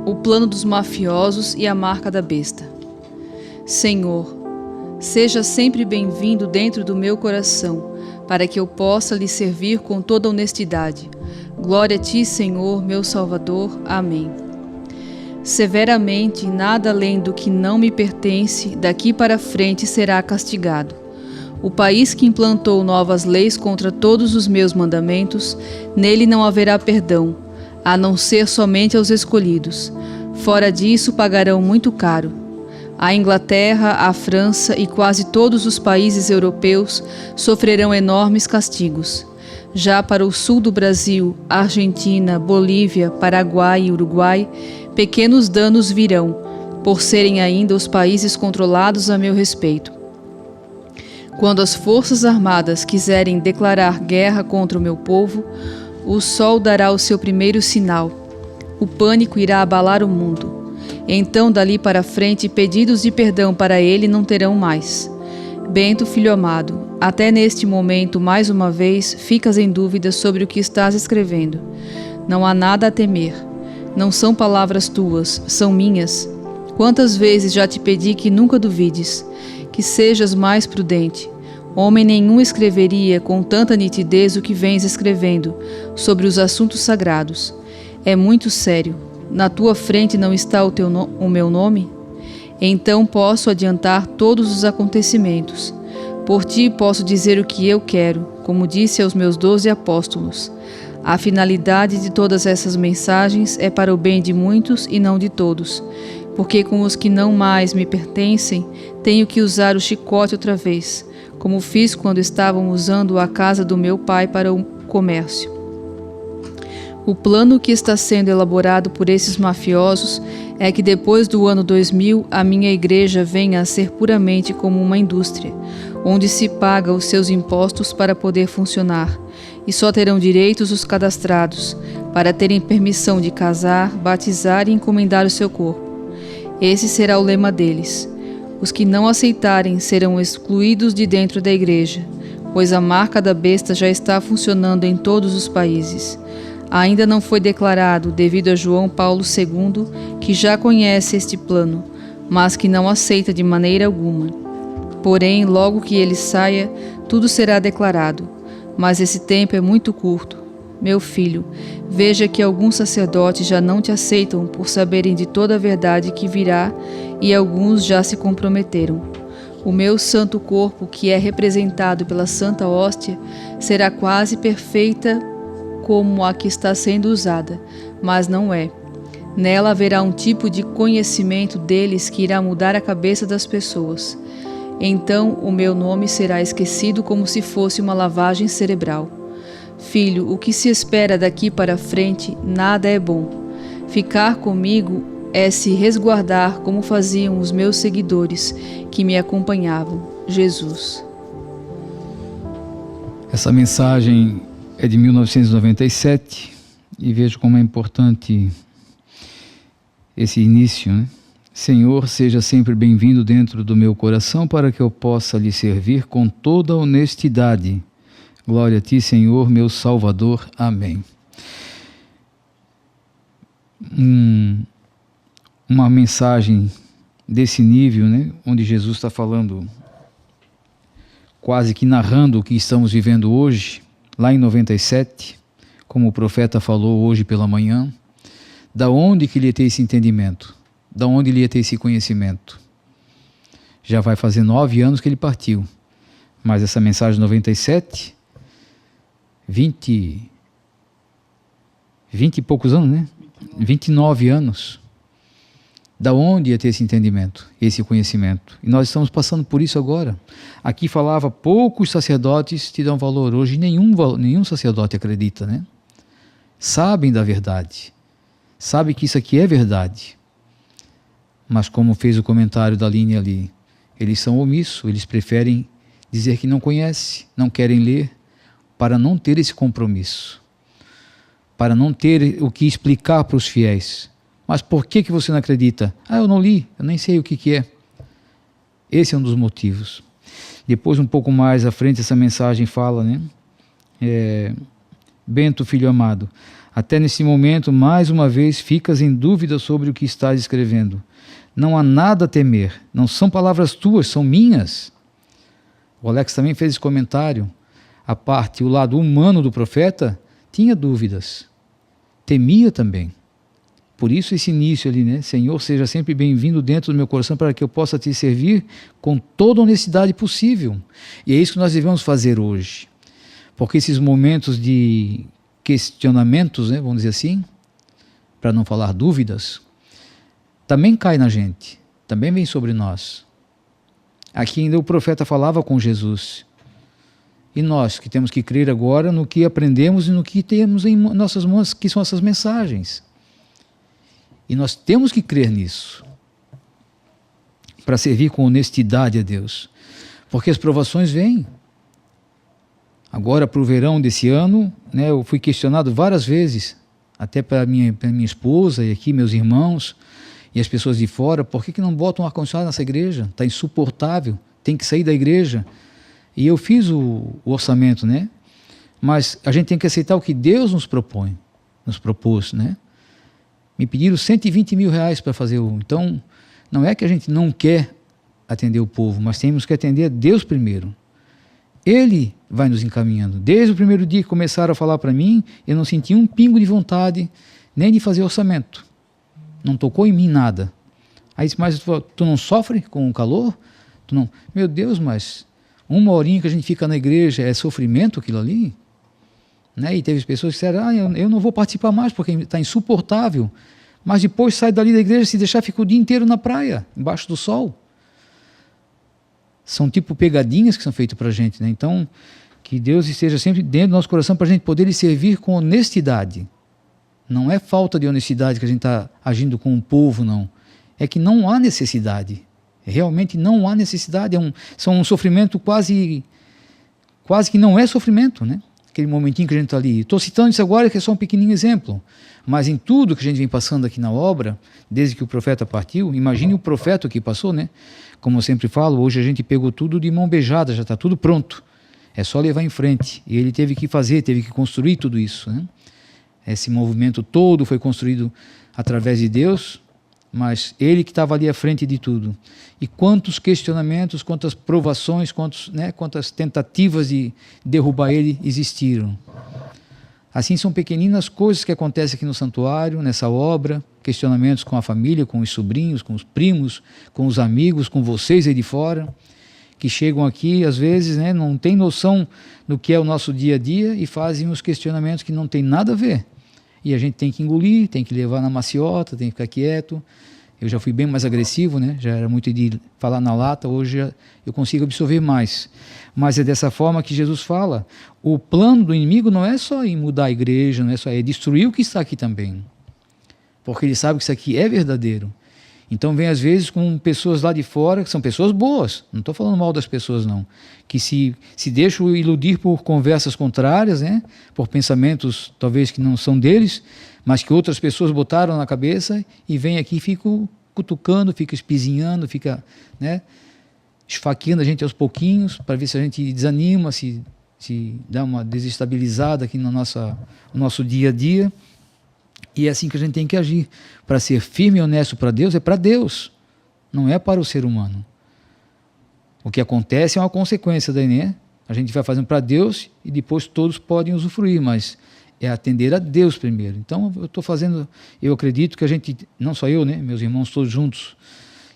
O plano dos mafiosos e a marca da besta. Senhor, seja sempre bem-vindo dentro do meu coração, para que eu possa lhe servir com toda honestidade. Glória a ti, Senhor, meu Salvador. Amém. Severamente, nada além do que não me pertence, daqui para frente será castigado. O país que implantou novas leis contra todos os meus mandamentos, nele não haverá perdão, a não ser somente aos escolhidos. Fora disso, pagarão muito caro. A Inglaterra, a França e quase todos os países europeus sofrerão enormes castigos. Já para o sul do Brasil, Argentina, Bolívia, Paraguai e Uruguai, pequenos danos virão, por serem ainda os países controlados a meu respeito. Quando as forças armadas quiserem declarar guerra contra o meu povo, o sol dará o seu primeiro sinal. O pânico irá abalar o mundo. Então, dali para frente, pedidos de perdão para ele não terão mais. Bento, filho amado, até neste momento, mais uma vez, ficas em dúvida sobre o que estás escrevendo. Não há nada a temer. Não são palavras tuas, são minhas. Quantas vezes já te pedi que nunca duvides, que sejas mais prudente. Homem nenhum escreveria com tanta nitidez o que vens escrevendo sobre os assuntos sagrados. É muito sério. Na tua frente não está o meu nome? Então posso adiantar todos os acontecimentos. Por ti posso dizer o que eu quero, como disse aos meus 12 apóstolos. A finalidade de todas essas mensagens é para o bem de muitos e não de todos, porque com os que não mais me pertencem, tenho que usar o chicote outra vez, como fiz quando estavam usando a casa do meu pai para o comércio. O plano que está sendo elaborado por esses mafiosos é que depois do ano 2000 a minha igreja venha a ser puramente como uma indústria, onde se paga os seus impostos para poder funcionar, e só terão direitos os cadastrados, para terem permissão de casar, batizar e encomendar o seu corpo. Esse será o lema deles. Os que não aceitarem serão excluídos de dentro da igreja, pois a marca da besta já está funcionando em todos os países. Ainda não foi declarado, devido a João Paulo II, que já conhece este plano, mas que não aceita de maneira alguma. Porém, logo que ele saia, tudo será declarado. Mas esse tempo é muito curto. Meu filho, veja que alguns sacerdotes já não te aceitam por saberem de toda a verdade que virá, e alguns já se comprometeram. O meu santo corpo, que é representado pela Santa Hóstia, será quase perfeita como a que está sendo usada, mas não é. Nela haverá um tipo de conhecimento deles que irá mudar a cabeça das pessoas. Então o meu nome será esquecido como se fosse uma lavagem cerebral. Filho, o que se espera daqui para frente, nada é bom. Ficar comigo é se resguardar como faziam os meus seguidores que me acompanhavam. Jesus. Essa mensagem é de 1997 e vejo como é importante esse início, né? Senhor, seja sempre bem-vindo dentro do meu coração para que eu possa lhe servir com toda honestidade. Glória a ti, Senhor, meu Salvador. Amém. Uma mensagem desse nível, né? Onde Jesus está falando, quase que narrando o que estamos vivendo hoje, lá em 97, como o profeta falou hoje pela manhã. Da onde que ele ia ter esse entendimento? Da onde ele ia ter esse conhecimento? Já vai fazer 9 anos que ele partiu, mas essa mensagem de 97, 20 e poucos anos, né? 29 anos. Da onde ia ter esse entendimento, esse conhecimento? E nós estamos passando por isso agora. Aqui falava, poucos sacerdotes te dão valor. Hoje nenhum sacerdote acredita, né? Sabem da verdade. Sabem que isso aqui é verdade. Mas como fez o comentário da linha ali, eles são omissos, eles preferem dizer que não conhecem, não querem ler, para não ter esse compromisso, para não ter o que explicar para os fiéis. Mas por que você não acredita? Eu não li, eu nem sei o que é. Esse é um dos motivos. Depois, um pouco mais à frente, essa mensagem fala, né? Bento, filho amado, até nesse momento, mais uma vez, ficas em dúvida sobre o que estás escrevendo. Não há nada a temer, não são palavras tuas, são minhas. O Alex também fez esse comentário. A parte, o lado humano do profeta, tinha dúvidas. Temia também. Por isso esse início ali, né? Senhor, seja sempre bem-vindo dentro do meu coração para que eu possa te servir com toda a honestidade possível. E é isso que nós devemos fazer hoje. Porque esses momentos de questionamentos, né, vamos dizer assim, para não falar dúvidas, também cai na gente, também vem sobre nós. Aqui ainda o profeta falava com Jesus. E nós que temos que crer agora no que aprendemos e no que temos em nossas mãos, que são essas mensagens. E nós temos que crer nisso, para servir com honestidade a Deus. Porque as provações vêm. Agora, para o verão desse ano, né, eu fui questionado várias vezes, até para minha esposa e aqui meus irmãos, e as pessoas de fora, por que não botam um ar-condicionado nessa igreja? Está insuportável, tem que sair da igreja. E eu fiz o orçamento, né? Mas a gente tem que aceitar o que Deus nos propôs, né? Me pediram 120 mil reais para fazer o... Então, não é que a gente não quer atender o povo, mas temos que atender a Deus primeiro. Ele vai nos encaminhando. Desde o primeiro dia que começaram a falar para mim, eu não senti um pingo de vontade, nem de fazer orçamento. Não tocou em mim nada. Aí disse, mas tu não sofre com o calor? Tu não... Meu Deus, mas uma horinha que a gente fica na igreja é sofrimento aquilo ali? Né? E teve pessoas que disseram, eu não vou participar mais porque está insuportável. Mas depois sai dali da igreja, se deixar, fica o dia inteiro na praia, embaixo do sol. São tipo pegadinhas que são feitas para a gente, né? Então, que Deus esteja sempre dentro do nosso coração para a gente poder lhe servir com honestidade. Não é falta de honestidade que a gente está agindo com o povo, não. É que não há necessidade. Realmente não há necessidade. São um sofrimento quase que não é sofrimento, né? Aquele momentinho que a gente está ali. Estou citando isso agora que é só um pequenininho exemplo. Mas em tudo que a gente vem passando aqui na obra, desde que o profeta partiu, imagine o profeta que passou, né? Como eu sempre falo, hoje a gente pegou tudo de mão beijada, já está tudo pronto. É só levar em frente. E ele teve que construir tudo isso, né? Esse movimento todo foi construído através de Deus, mas ele que estava ali à frente de tudo. E quantos questionamentos, quantas provações, quantas tentativas de derrubar ele existiram. Assim são pequeninas coisas que acontecem aqui no santuário, nessa obra, questionamentos com a família, com os sobrinhos, com os primos, com os amigos, com vocês aí de fora, que chegam aqui, às vezes, né, não têm noção do que é o nosso dia a dia e fazem os questionamentos que não tem nada a ver. E a gente tem que engolir, tem que levar na maciota, tem que ficar quieto. Eu já fui bem mais agressivo, né? Já era muito de falar na lata, hoje eu consigo absorver mais. Mas é dessa forma que Jesus fala. O plano do inimigo não é só em mudar a igreja, não é só destruir o que está aqui também. Porque ele sabe que isso aqui é verdadeiro. Então vem às vezes com pessoas lá de fora, que são pessoas boas, não estou falando mal das pessoas não, que se deixam iludir por conversas contrárias, né? Por pensamentos talvez que não são deles, mas que outras pessoas botaram na cabeça e vem aqui e fica cutucando, fica espizinhando, fica, né, esfaqueando a gente aos pouquinhos para ver se a gente desanima, se dá uma desestabilizada aqui no nosso dia a dia. E é assim que a gente tem que agir. Para ser firme e honesto para Deus, é para Deus, não é para o ser humano. O que acontece é uma consequência daí, né? A gente vai fazendo para Deus e depois todos podem usufruir, mas é atender a Deus primeiro. Então eu estou fazendo, eu acredito que a gente, não só eu, né? Meus irmãos todos juntos,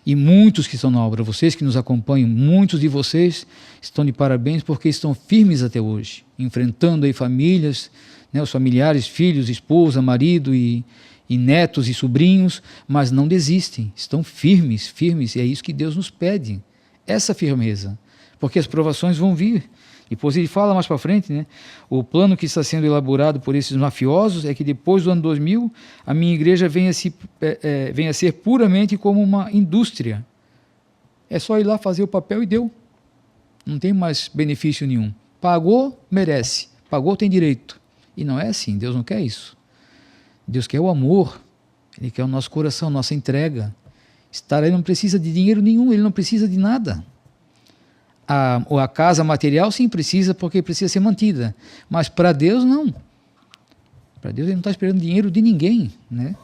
e muitos que estão na obra, vocês que nos acompanham, muitos de vocês estão de parabéns porque estão firmes até hoje, enfrentando aí famílias, né, os familiares, filhos, esposa, marido e netos e sobrinhos, mas não desistem, estão firmes, firmes, e é isso que Deus nos pede, essa firmeza, porque as provações vão vir. Depois ele fala mais para frente, né? O plano que está sendo elaborado por esses mafiosos é que depois do ano 2000, a minha igreja venha a ser puramente como uma indústria. É só ir lá fazer o papel e deu. Não tem mais benefício nenhum. Pagou, merece. Pagou, tem direito. E não é assim, Deus não quer isso. Deus quer o amor, Ele quer o nosso coração, nossa entrega. Ele não precisa de dinheiro nenhum, Ele não precisa de nada. A casa material sim precisa, porque precisa ser mantida, mas para Deus não. Para Deus Ele não está esperando dinheiro de ninguém, né?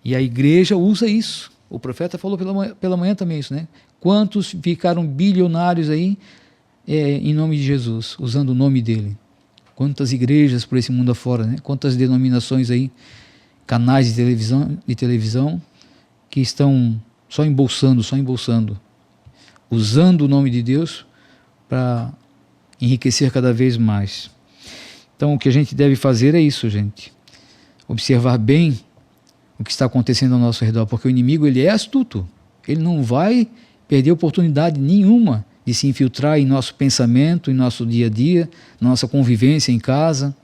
E a igreja usa isso. O profeta falou pela manhã também isso, né? Quantos ficaram bilionários aí em nome de Jesus, usando o nome dele? Quantas igrejas por esse mundo afora, né? Quantas denominações aí, canais de televisão que estão só embolsando, usando o nome de Deus para enriquecer cada vez mais. Então o que a gente deve fazer é isso, gente. Observar bem o que está acontecendo ao nosso redor, porque o inimigo ele é astuto. Ele não vai perder oportunidade nenhuma de se infiltrar em nosso pensamento, em nosso dia a dia, nossa convivência em casa.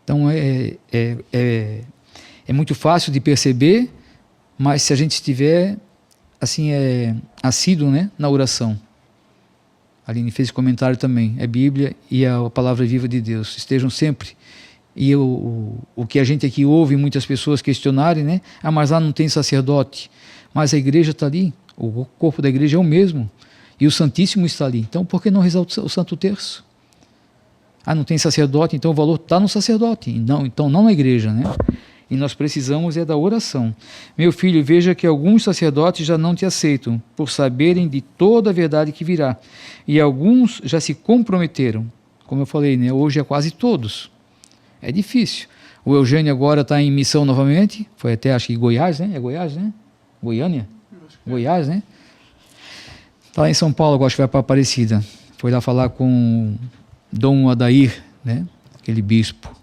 Então é muito fácil de perceber, mas se a gente estiver assim, assíduo, né, na oração. A Aline fez esse comentário também, é Bíblia e a palavra viva de Deus, estejam sempre. E o que a gente aqui ouve muitas pessoas questionarem, né? Ah, mas lá não tem sacerdote, mas a igreja está ali, o corpo da igreja é o mesmo, e o Santíssimo está ali, então por que não rezar o Santo Terço? Ah, não tem sacerdote, então o valor está no sacerdote, não, então não na igreja, né? E nós precisamos da oração. Meu filho, veja que alguns sacerdotes já não te aceitam, por saberem de toda a verdade que virá. E alguns já se comprometeram. Como eu falei, né? Hoje é quase todos. É difícil. O Eugênio agora está em missão novamente. Foi até, acho que Goiás, né? É Goiás, né? Goiânia? Goiás, né? Está lá em São Paulo, acho que vai para Aparecida. Foi lá falar com Dom Adair, né? Aquele bispo.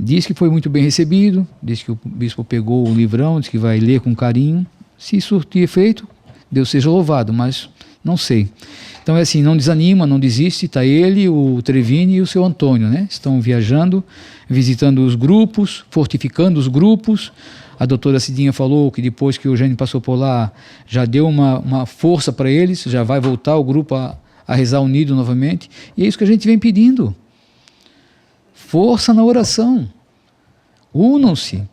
Diz que foi muito bem recebido, diz que o bispo pegou o livrão, diz que vai ler com carinho. Se surtir efeito, Deus seja louvado, mas não sei. Então é assim, não desanima, não desiste, está ele, o Trevini e o seu Antônio, né? Estão viajando, visitando os grupos, fortificando os grupos. A doutora Cidinha falou que depois que o Eugênio passou por lá, já deu uma força para eles, já vai voltar o grupo a rezar unido novamente. E é isso que a gente vem pedindo. Força na oração. Unam-se.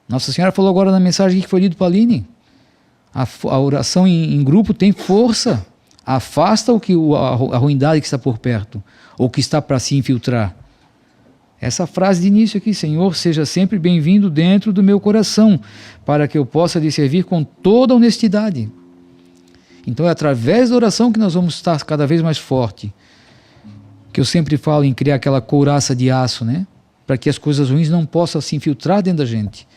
Nossa Senhora falou agora na mensagem que foi lida para a Aline. A oração em grupo tem força. Afasta a ruindade que está por perto, ou que está para se infiltrar. Essa frase de início aqui, Senhor, seja sempre bem-vindo dentro do meu coração, para que eu possa lhe servir com toda honestidade. Então é através da oração que nós vamos estar cada vez mais forte. Que eu sempre falo em criar aquela couraça de aço, né? Para que as coisas ruins não possam se infiltrar dentro da gente.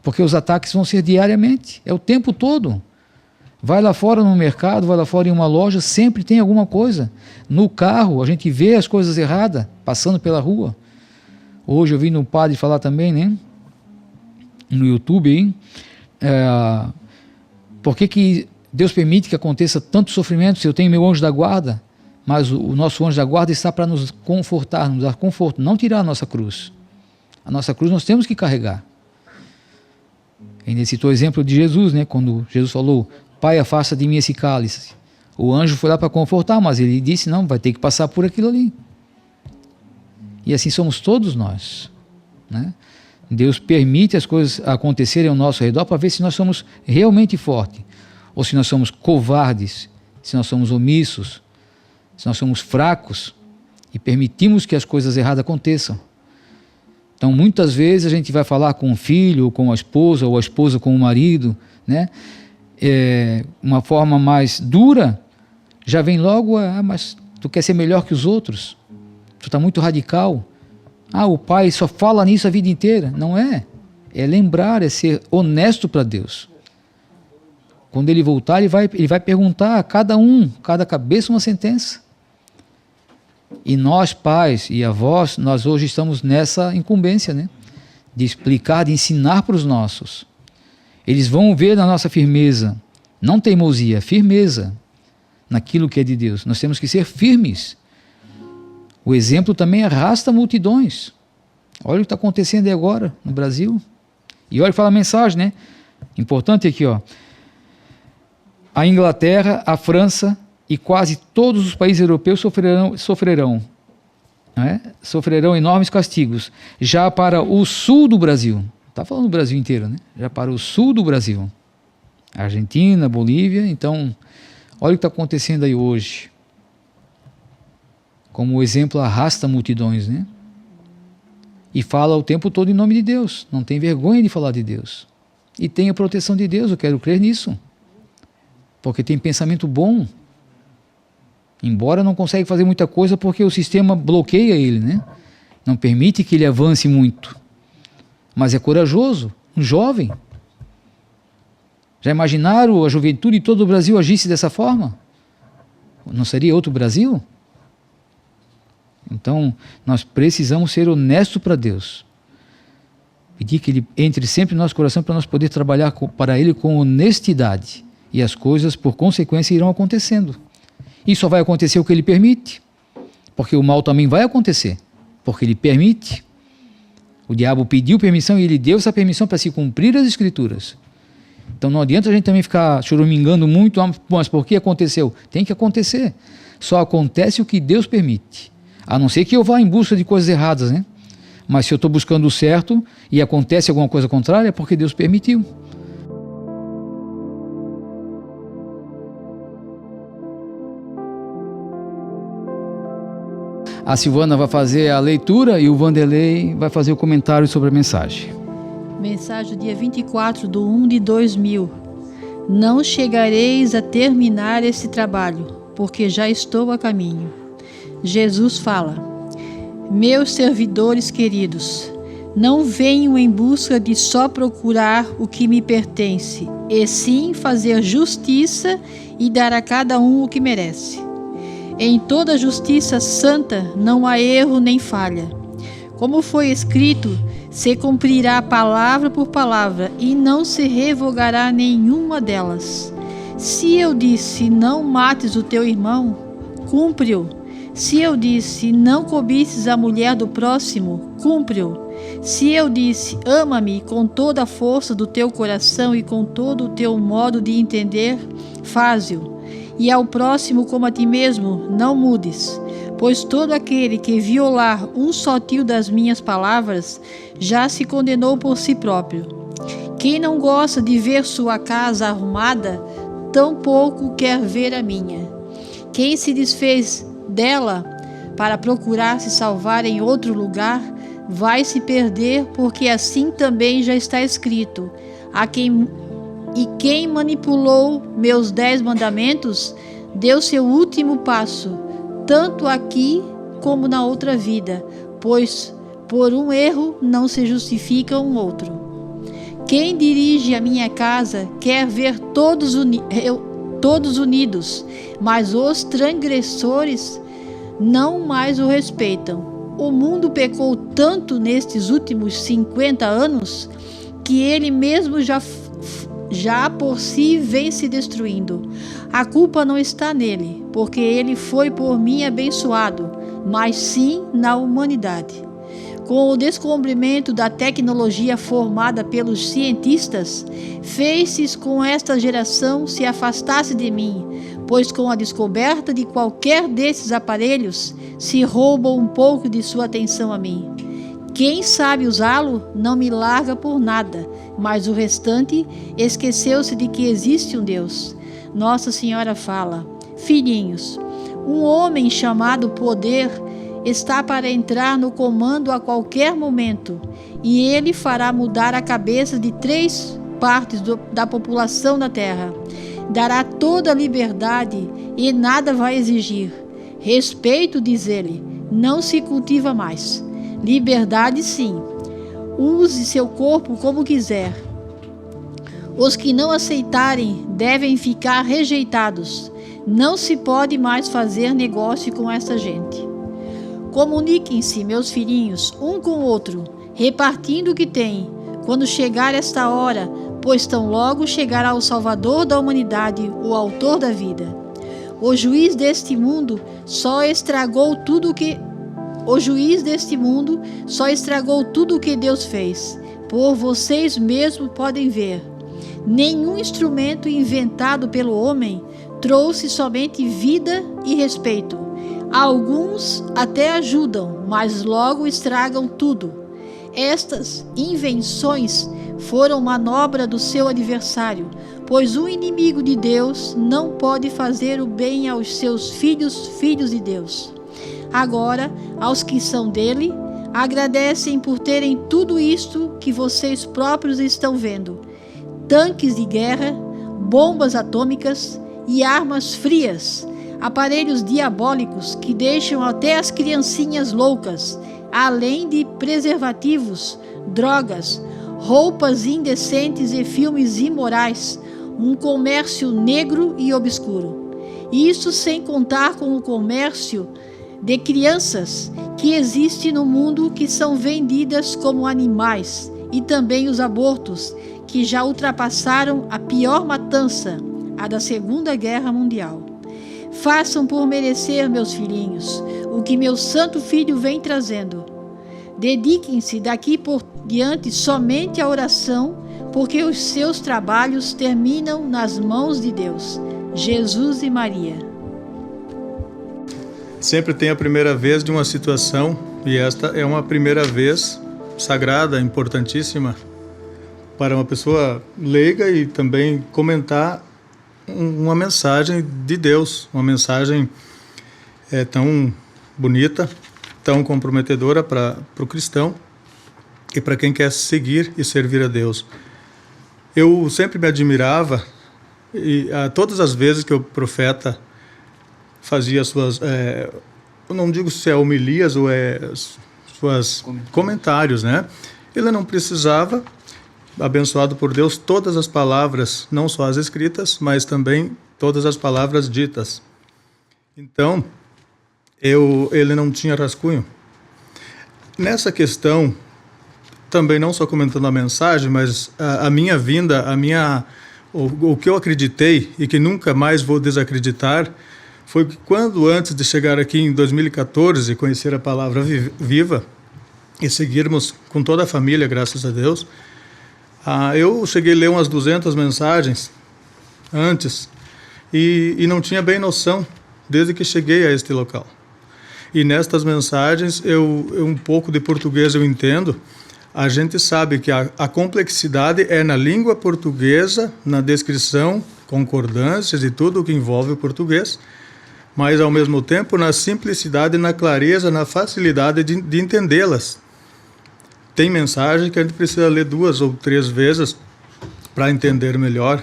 Porque os ataques vão ser diariamente, é o tempo todo. Vai lá fora no mercado, vai lá fora em uma loja, sempre tem alguma coisa. No carro, a gente vê as coisas erradas, passando pela rua. Hoje eu vi um padre falar também, né? No YouTube, hein? Por que Deus permite que aconteça tanto sofrimento se eu tenho meu anjo da guarda? Mas o nosso anjo da guarda está para nos confortar, nos dar conforto, não tirar a nossa cruz. A nossa cruz nós temos que carregar. Ele citou o exemplo de Jesus, né? Quando Jesus falou, Pai, afasta de mim esse cálice. O anjo foi lá para confortar, mas ele disse, não, vai ter que passar por aquilo ali. E assim somos todos nós, né? Deus permite as coisas acontecerem ao nosso redor para ver se nós somos realmente fortes, ou se nós somos covardes, se nós somos omissos, se nós somos fracos e permitimos que as coisas erradas aconteçam. Então, muitas vezes a gente vai falar com o filho, ou com a esposa, ou a esposa com o marido, né? Uma forma mais dura, já vem logo, mas tu quer ser melhor que os outros, tu está muito radical. O pai só fala nisso a vida inteira. Não é. É lembrar, é ser honesto para Deus. Quando ele voltar, ele vai perguntar a cada cabeça uma sentença. E nós, pais e avós, nós hoje estamos nessa incumbência, né? De explicar, de ensinar para os nossos. Eles vão ver na nossa firmeza, não teimosia, firmeza naquilo que é de Deus. Nós temos que ser firmes. O exemplo também arrasta multidões. Olha o que está acontecendo aí agora no Brasil. E olha, fala a mensagem, né? Importante aqui, ó. A Inglaterra, a França e quase todos os países europeus sofrerão enormes castigos. Já para o sul do Brasil, está falando do Brasil inteiro, né? Já para o sul do Brasil, Argentina, Bolívia, então, olha o que está acontecendo aí hoje. Como o exemplo arrasta multidões, né? E fala o tempo todo em nome de Deus, não tem vergonha de falar de Deus. E tem a proteção de Deus, eu quero crer nisso. Porque tem pensamento bom. Embora não consegue fazer muita coisa porque o sistema bloqueia ele, né? Não permite que ele avance muito. Mas é corajoso, um jovem. Já imaginaram a juventude de todo o Brasil agisse dessa forma? Não seria outro Brasil? Então, nós precisamos ser honestos para Deus. Pedir que Ele entre sempre no nosso coração para nós poder trabalhar para Ele com honestidade. E as coisas, por consequência, irão acontecendo. E só vai acontecer o que Ele permite. Porque o mal também vai acontecer. Porque Ele permite. O diabo pediu permissão e Ele deu essa permissão para se cumprir as Escrituras. Então não adianta a gente também ficar choramingando muito, mas por que aconteceu? Tem que acontecer. Só acontece o que Deus permite. A não ser que eu vá em busca de coisas erradas, né? Mas se eu estou buscando o certo e acontece alguma coisa contrária, é porque Deus permitiu. A Silvana vai fazer a leitura e o Vanderlei vai fazer o comentário sobre a mensagem. Mensagem dia 24/1/2000. Não chegareis a terminar esse trabalho, porque já estou a caminho. Jesus fala: meus servidores queridos, não venho em busca de só procurar o que me pertence, e sim fazer justiça e dar a cada um o que merece. Em toda justiça santa não há erro nem falha. Como foi escrito, se cumprirá palavra por palavra e não se revogará nenhuma delas. Se eu disse, não mates o teu irmão, cumpre-o. Se eu disse, não cobices a mulher do próximo, cumpre-o. Se eu disse, ama-me com toda a força do teu coração e com todo o teu modo de entender, faze-o. E ao próximo como a ti mesmo, não mudes. Pois todo aquele que violar um só tio das minhas palavras, já se condenou por si próprio. Quem não gosta de ver sua casa arrumada, tampouco quer ver a minha. Quem se desfez dela para procurar se salvar em outro lugar, vai se perder, porque assim também já está escrito. Quem manipulou meus 10 mandamentos, deu seu último passo, tanto aqui como na outra vida, pois por um erro não se justifica um outro. Quem dirige a minha casa quer ver todos unidos, mas os transgressores não mais o respeitam. O mundo pecou tanto nestes últimos 50 anos que ele mesmo já por si vem se destruindo. A culpa não está nele, porque ele foi por mim abençoado, mas sim na humanidade. Com o descobrimento da tecnologia formada pelos cientistas, fez-se com esta geração se afastasse de mim, pois com a descoberta de qualquer desses aparelhos, se rouba um pouco de sua atenção a mim. Quem sabe usá-lo não me larga por nada, mas o restante esqueceu-se de que existe um Deus. Nossa Senhora fala: filhinhos, um homem chamado poder está para entrar no comando a qualquer momento, e ele fará mudar a cabeça de 3 partes da população da terra. Dará toda a liberdade e nada vai exigir. Respeito, diz ele, não se cultiva mais. Liberdade, sim. Use seu corpo como quiser. Os que não aceitarem devem ficar rejeitados. Não se pode mais fazer negócio com essa gente. Comuniquem-se, meus filhinhos, um com o outro, repartindo o que têm, quando chegar esta hora, pois tão logo chegará o Salvador da humanidade, o Autor da vida. O juiz deste mundo só estragou tudo o que Deus fez. Por vocês mesmos podem ver. Nenhum instrumento inventado pelo homem trouxe somente vida e respeito. Alguns até ajudam, mas logo estragam tudo. Estas invenções foram manobra do seu adversário, pois o inimigo de Deus não pode fazer o bem aos seus filhos de Deus. Agora, aos que são dele, agradecem por terem tudo isto que vocês próprios estão vendo: tanques de guerra, bombas atômicas e armas frias, aparelhos diabólicos que deixam até as criancinhas loucas, além de preservativos, drogas, roupas indecentes e filmes imorais, um comércio negro e obscuro. Isso sem contar com o comércio de crianças que existe no mundo, que são vendidas como animais, e também os abortos, que já ultrapassaram a pior matança, a da Segunda Guerra Mundial. Façam por merecer, meus filhinhos, o que meu santo filho vem trazendo. Dediquem-se daqui por diante somente à oração, porque os seus trabalhos terminam nas mãos de Deus. Jesus e Maria. Sempre tem a primeira vez de uma situação, e esta é uma primeira vez sagrada, importantíssima, para uma pessoa leiga e também comentar uma mensagem de Deus, uma mensagem tão bonita, tão comprometedora para o cristão e para quem quer seguir e servir a Deus. Eu sempre me admirava, e todas as vezes que o profeta fazia suas, eu não digo se é homilias ou suas comentários, né? Ele não precisava, abençoado por Deus, todas as palavras, não só as escritas, mas também todas as palavras ditas. Então, ele não tinha rascunho. Nessa questão, também não só comentando a mensagem, mas a minha vinda, o que eu acreditei e que nunca mais vou desacreditar, foi que quando, antes de chegar aqui em 2014, conhecer a palavra viva e seguirmos com toda a família, graças a Deus, eu cheguei a ler umas 200 mensagens antes e não tinha bem noção desde que cheguei a este local. E nestas mensagens, um pouco de português eu entendo. A gente sabe que a complexidade é na língua portuguesa, na descrição, concordâncias e tudo o que envolve o português, mas ao mesmo tempo na simplicidade, na clareza, na facilidade de entendê-las. Tem mensagem que a gente precisa ler 2 ou 3 vezes para entender melhor,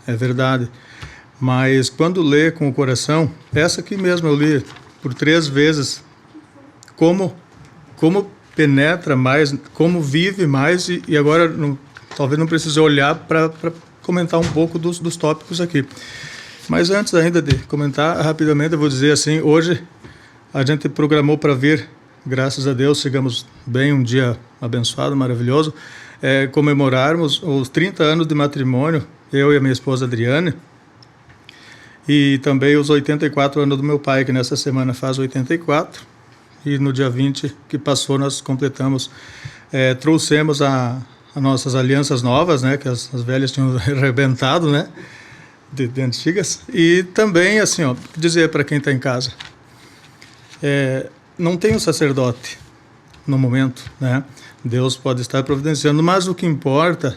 é verdade. Mas quando lê com o coração, essa aqui mesmo eu li por 3 vezes, como penetra mais, como vive mais, e agora talvez não precise olhar para comentar um pouco dos tópicos aqui. Mas antes ainda de comentar, rapidamente eu vou dizer assim, hoje a gente programou para vir, graças a Deus, chegamos bem, um dia abençoado, maravilhoso, comemorarmos os 30 anos de matrimônio, eu e a minha esposa Adriane, e também os 84 anos do meu pai, que nessa semana faz 84, e no dia 20 que passou nós completamos, trouxemos as nossas alianças novas, né, que as velhas tinham arrebentado, né, de antigas, e também, assim, dizer para quem está em casa, não tem um sacerdote no momento, né, Deus pode estar providenciando, mas o que importa,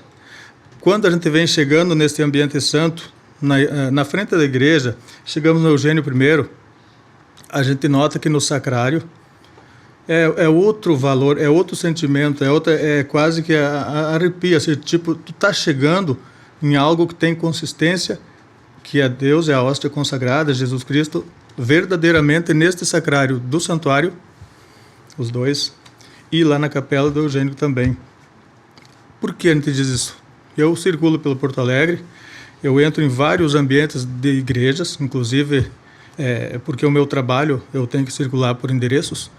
quando a gente vem chegando neste ambiente santo, na frente da igreja, chegamos no Eugênio I, a gente nota que no sacrário é outro valor, é outro sentimento, é quase que arrepia, assim, tipo, tu tá chegando em algo que tem consistência, que é Deus, é a hóstia consagrada, Jesus Cristo, verdadeiramente neste sacrário do santuário, os dois, e lá na capela do Eugênio também. Por que a gente diz isso? Eu circulo pelo Porto Alegre, eu entro em vários ambientes de igrejas, inclusive porque o meu trabalho eu tenho que circular por endereços,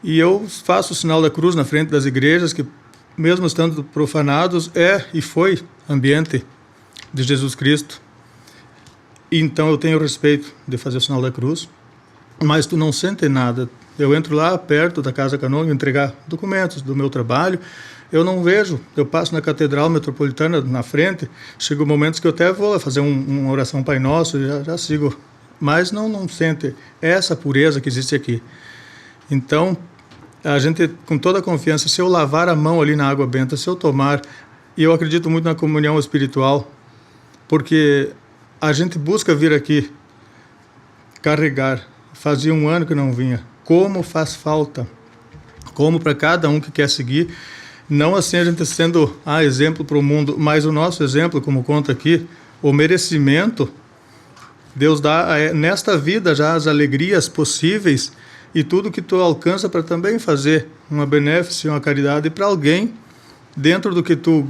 E eu faço o sinal da cruz na frente das igrejas, que mesmo estando profanados, é e foi ambiente de Jesus Cristo. Então eu tenho respeito de fazer o sinal da cruz, mas tu não sente nada. Eu entro lá perto da Casa Canônica entregar documentos do meu trabalho, eu não vejo. Eu passo na Catedral Metropolitana na frente, chegam momentos que eu até vou fazer uma oração Pai Nosso, já sigo, mas não sente essa pureza que existe aqui. Então, a gente, com toda a confiança, se eu lavar a mão ali na água benta, se eu tomar, e eu acredito muito na comunhão espiritual, porque a gente busca vir aqui carregar. Fazia 1 ano que não vinha. Como faz falta. Como para cada um que quer seguir. Não assim a gente sendo exemplo para o mundo, mas o nosso exemplo, como conta aqui, o merecimento, Deus dá nesta vida já as alegrias possíveis e tudo que tu alcança para também fazer uma benéfice, uma caridade para alguém, dentro do que tu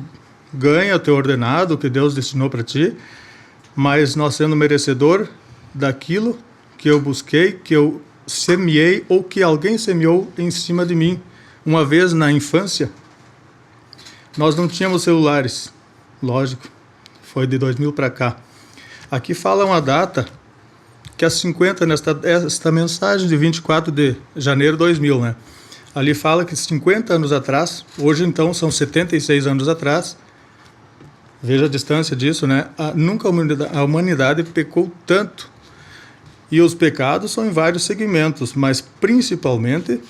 ganha, o teu ordenado, o que Deus destinou para ti, mas nós sendo merecedor daquilo que eu busquei, que eu semeei ou que alguém semeou em cima de mim. Uma vez na infância, nós não tínhamos celulares, lógico, foi de 2000 para cá. Aqui fala uma data que há 50, esta mensagem de 24 de janeiro de 2000, né? Ali fala que 50 anos atrás, hoje então são 76 anos atrás, veja a distância disso, né? Nunca a humanidade pecou tanto. E os pecados são em vários segmentos, mas principalmente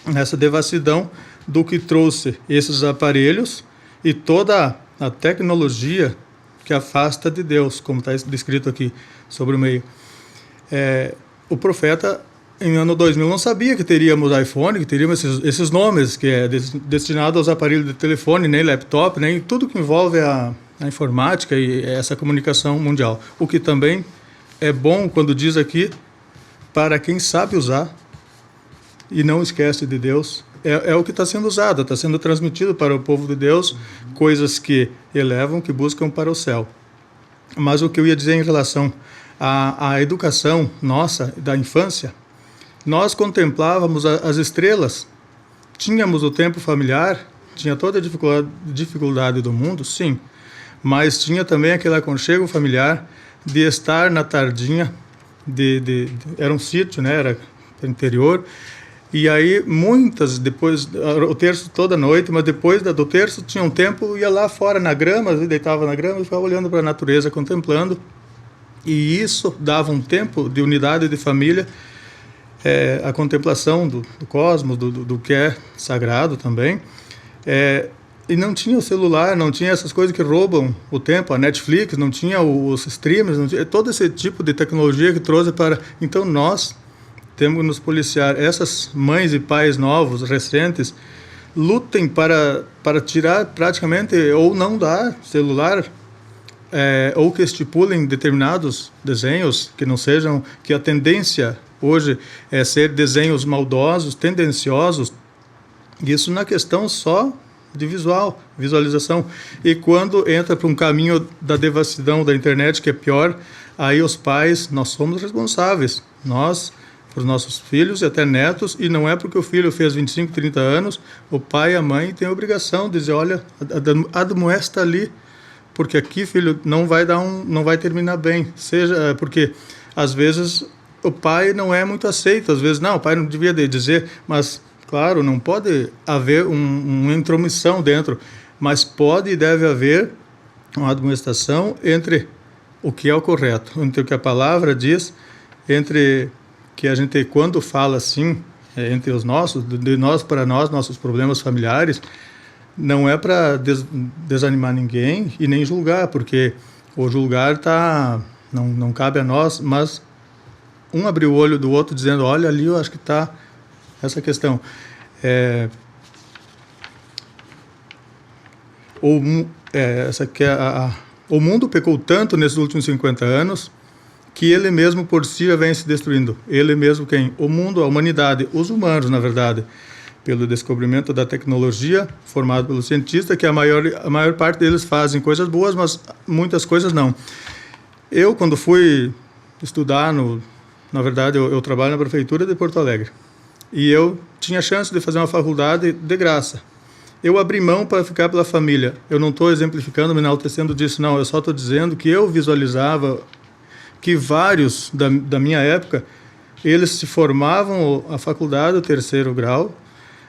nessa devassidão do que trouxe esses aparelhos e toda a tecnologia que afasta de Deus, como está descrito aqui sobre o meio. O profeta, em ano 2000, não sabia que teríamos iPhone, que teríamos esses nomes, que é destinado aos aparelhos de telefone, nem laptop, nem tudo que envolve a informática e essa comunicação mundial. O que também é bom quando diz aqui, para quem sabe usar e não esquece de Deus, é o que está sendo usado, está sendo transmitido para o povo de Deus, coisas que elevam, que buscam para o céu. Mas o que eu ia dizer em relação à educação nossa, da infância, nós contemplávamos as estrelas, tínhamos o tempo familiar, tinha toda a dificuldade do mundo, sim, mas tinha também aquele aconchego familiar de estar na tardinha, era um sítio, né, era interior, e aí muitas, depois, o terço toda noite, mas depois do terço tinha um tempo, ia lá fora na grama, deitava na grama e ficava olhando para a natureza, contemplando, e isso dava um tempo de unidade de família, a contemplação do cosmos, do que é sagrado também, e não tinha o celular, não tinha essas coisas que roubam o tempo, a Netflix, não tinha os streams, não tinha todo esse tipo de tecnologia que trouxe para... Então nós temos que nos policiar. Essas mães e pais novos, recentes, lutem para tirar praticamente, ou não dar celular, ou que estipulem determinados desenhos que não sejam, que a tendência hoje é ser desenhos maldosos, tendenciosos, isso na questão só de visualização. E quando entra para um caminho da devassidão da internet, que é pior, aí os pais, nós somos responsáveis, nós, para os nossos filhos e até netos, e não é porque o filho fez 25, 30 anos, o pai e a mãe têm a obrigação de dizer, olha, admoesta ali, porque aqui, filho, não vai terminar bem, seja porque às vezes o pai não é muito aceito, às vezes não, o pai não devia dizer, mas claro, não pode haver uma intromissão dentro, mas pode e deve haver uma admoestação entre o que é o correto, entre o que a palavra diz, entre que a gente, quando fala assim, entre os nossos, de nós para nós, nossos problemas familiares, não é para desanimar ninguém e nem julgar, porque o julgar não cabe a nós, mas um abrir o olho do outro dizendo, olha ali, eu acho que está essa questão. O mundo pecou tanto nesses últimos 50 anos que ele mesmo por si já vem se destruindo. Ele mesmo quem? O mundo, a humanidade, os humanos, na verdade, pelo descobrimento da tecnologia, formado pelos cientistas, que a maior parte deles fazem coisas boas, mas muitas coisas não. Eu, quando fui estudar, na verdade, eu trabalho na prefeitura de Porto Alegre. e eu tinha chance de fazer uma faculdade de graça. Eu abri mão para ficar pela família. Eu não estou exemplificando, me enaltecendo disso, não. Eu só estou dizendo que eu visualizava que vários da minha época, eles se formavam a faculdade, o 3º grau,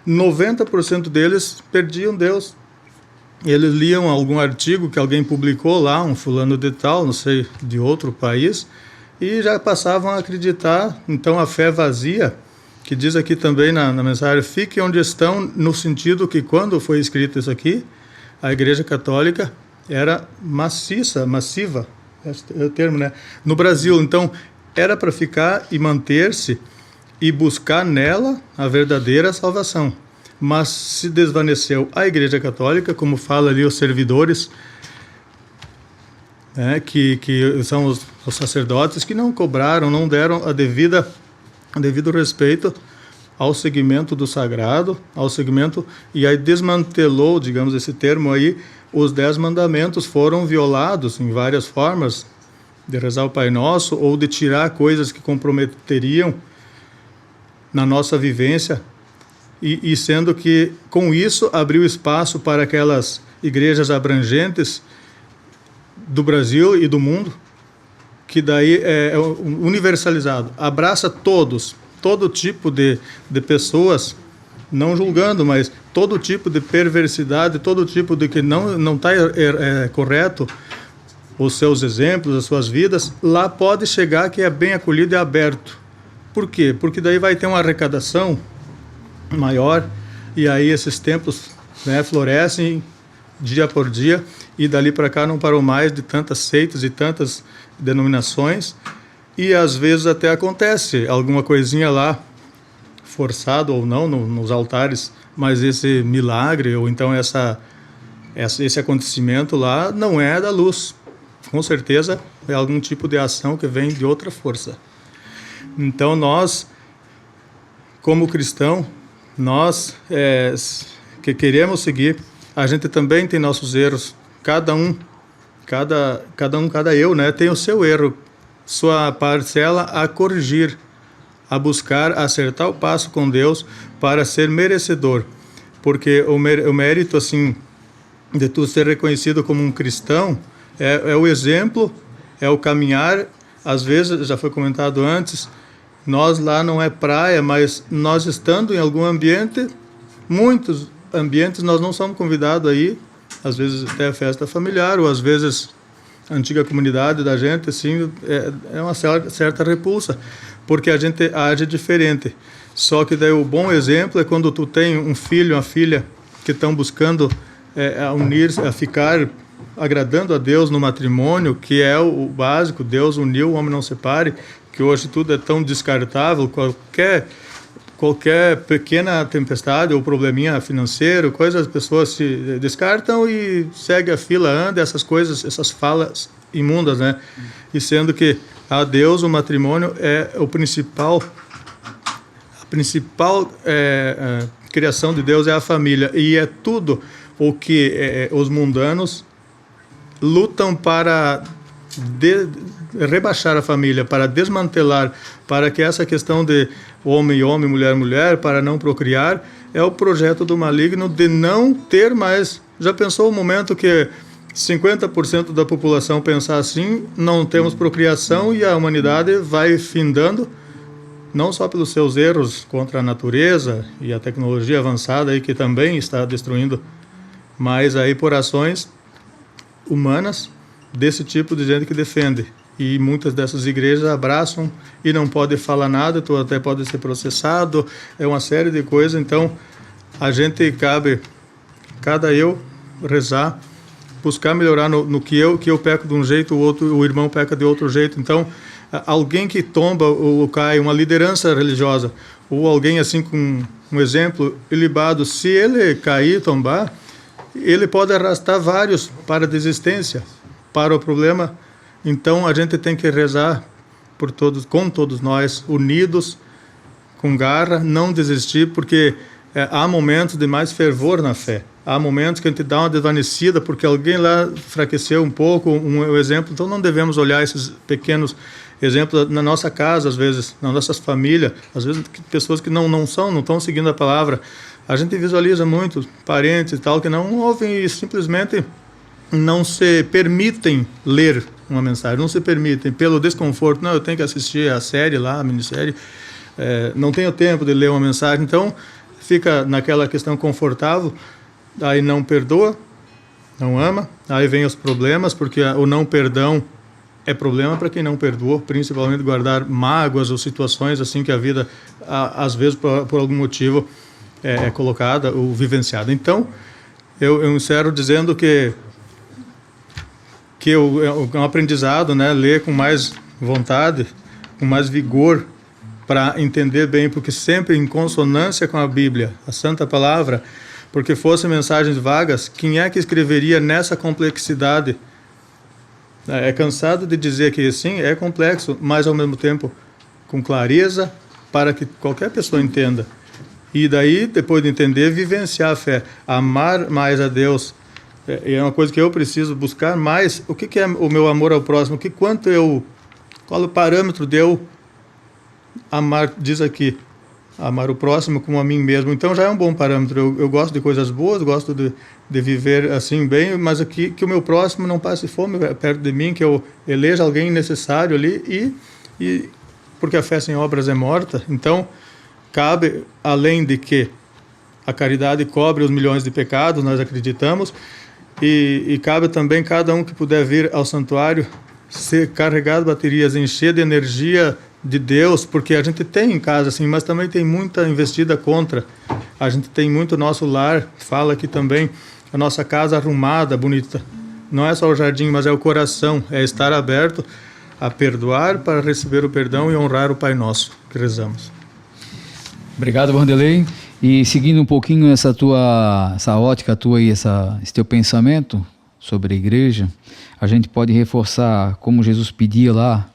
90% deles perdiam Deus. Eles liam algum artigo que alguém publicou lá, um fulano de tal, não sei, de outro país, e já passavam a acreditar. Então a fé vazia, que diz aqui também na mensagem, fiquem onde estão, no sentido que quando foi escrito isso aqui, a Igreja Católica era massiva, esse é o termo, né? No Brasil. Então era para ficar e manter-se e buscar nela a verdadeira salvação. Mas se desvaneceu a Igreja Católica, como fala ali os servidores, né, que são os sacerdotes, que não cobraram, não deram devido respeito ao segmento do sagrado, ao segmento, e aí desmantelou, digamos esse termo aí, os 10 mandamentos foram violados em várias formas, de rezar o Pai Nosso, ou de tirar coisas que comprometeriam na nossa vivência, e sendo que com isso abriu espaço para aquelas igrejas abrangentes do Brasil e do mundo, que daí é universalizado, abraça todos, todo tipo de pessoas, não julgando, mas todo tipo de perversidade, todo tipo de que não está correto, os seus exemplos, as suas vidas, lá pode chegar que é bem acolhido e aberto. Por quê? Porque daí vai ter uma arrecadação maior, e aí esses templos, né, florescem dia por dia, e dali para cá não parou mais de tantas seitas e tantas denominações, e às vezes até acontece alguma coisinha lá, forçado ou não, nos altares, mas esse milagre, ou então esse acontecimento lá, não é da luz. Com certeza é algum tipo de ação que vem de outra força. Então nós, como cristão, nós que queremos seguir, a gente também tem nossos erros, cada eu, né, tem o seu erro, sua parcela a corrigir, a buscar acertar o passo com Deus para ser merecedor, porque o mérito assim de tu ser reconhecido como um cristão é o exemplo, é o caminhar. Às vezes, já foi comentado antes, nós lá não é praia, mas nós estando em algum ambiente, muitos ambientes nós não somos convidados aí, às vezes até festa familiar, ou às vezes a antiga comunidade da gente, assim, é uma certa repulsa, porque a gente age diferente. Só que daí o bom exemplo é quando tu tem um filho, uma filha, que estão buscando a unir-se, a ficar agradando a Deus no matrimônio, que é o básico, Deus uniu, o homem não separe, que hoje tudo é tão descartável, qualquer pequena tempestade ou probleminha financeiro, coisas, as pessoas se descartam e segue a fila, anda, essas coisas, essas falas imundas, né? E sendo que a Deus, o matrimônio é a principal criação de Deus é a família, e é tudo o que os mundanos lutam para rebaixar a família, para desmantelar, para que essa questão de homem, mulher, mulher, para não procriar, é o projeto do maligno de não ter mais. Já pensou o momento que 50% da população pensar assim, não temos procriação e a humanidade vai findando, não só pelos seus erros contra a natureza e a tecnologia avançada aí que também está destruindo, mas aí por ações humanas desse tipo de gente que defende. E muitas dessas igrejas abraçam e não pode falar nada, tu até pode ser processado, é uma série de coisas. Então a gente cabe, cada eu, rezar, buscar melhorar no que eu peco de um jeito, o irmão peca de outro jeito. Então alguém que tomba ou cai, uma liderança religiosa, ou alguém assim com um exemplo ilibado, se ele cair, tombar, ele pode arrastar vários para a desistência, para o problema. Então a gente tem que rezar por todos, com todos nós, unidos, com garra, não desistir, porque há momentos de mais fervor na fé. Há momentos que a gente dá uma desvanecida porque alguém lá enfraqueceu um pouco, um exemplo. Então não devemos olhar esses pequenos exemplo na nossa casa, às vezes, na nossa família, às vezes pessoas que não estão seguindo a palavra. A gente visualiza muito parentes e tal que não ouvem e simplesmente não se permitem ler uma mensagem, não se permitem, pelo desconforto. Não, eu tenho que assistir a série lá, a minissérie, não tenho tempo de ler uma mensagem. Então, fica naquela questão confortável, aí não perdoa, não ama, aí vem os problemas, porque o não perdão é problema para quem não perdoou, principalmente guardar mágoas ou situações assim que a vida, às vezes, por algum motivo, é colocada ou vivenciada. Então, eu encerro dizendo que é um aprendizado, né? Ler com mais vontade, com mais vigor, para entender bem, porque sempre em consonância com a Bíblia, a Santa Palavra, porque fossem mensagens vagas, quem é que escreveria nessa complexidade? É cansado de dizer que sim, é complexo, mas ao mesmo tempo com clareza, para que qualquer pessoa entenda. E daí, depois de entender, vivenciar a fé, amar mais a Deus. É uma coisa que eu preciso buscar mais. O que é o meu amor ao próximo? Qual o parâmetro de eu amar, diz aqui, amar o próximo como a mim mesmo. Então já é um bom parâmetro. Eu gosto de coisas boas, gosto de viver assim bem, mas aqui que o meu próximo não passe fome perto de mim, que eu eleja alguém necessário ali, e porque a fé sem obras é morta. Então cabe, além de que a caridade cobre os milhões de pecados, nós acreditamos, e cabe também cada um que puder vir ao santuário ser carregado de baterias, encher de energia de Deus, porque a gente tem em casa assim, mas também tem muita investida contra. A gente tem muito nosso lar, fala aqui também, a nossa casa arrumada, bonita. Não é só o jardim, mas é o coração, é estar aberto a perdoar para receber o perdão e honrar o Pai Nosso que rezamos. Obrigado, Vanderlei. E seguindo um pouquinho essa ótica tua e esse teu pensamento sobre a igreja, a gente pode reforçar como Jesus pedia lá,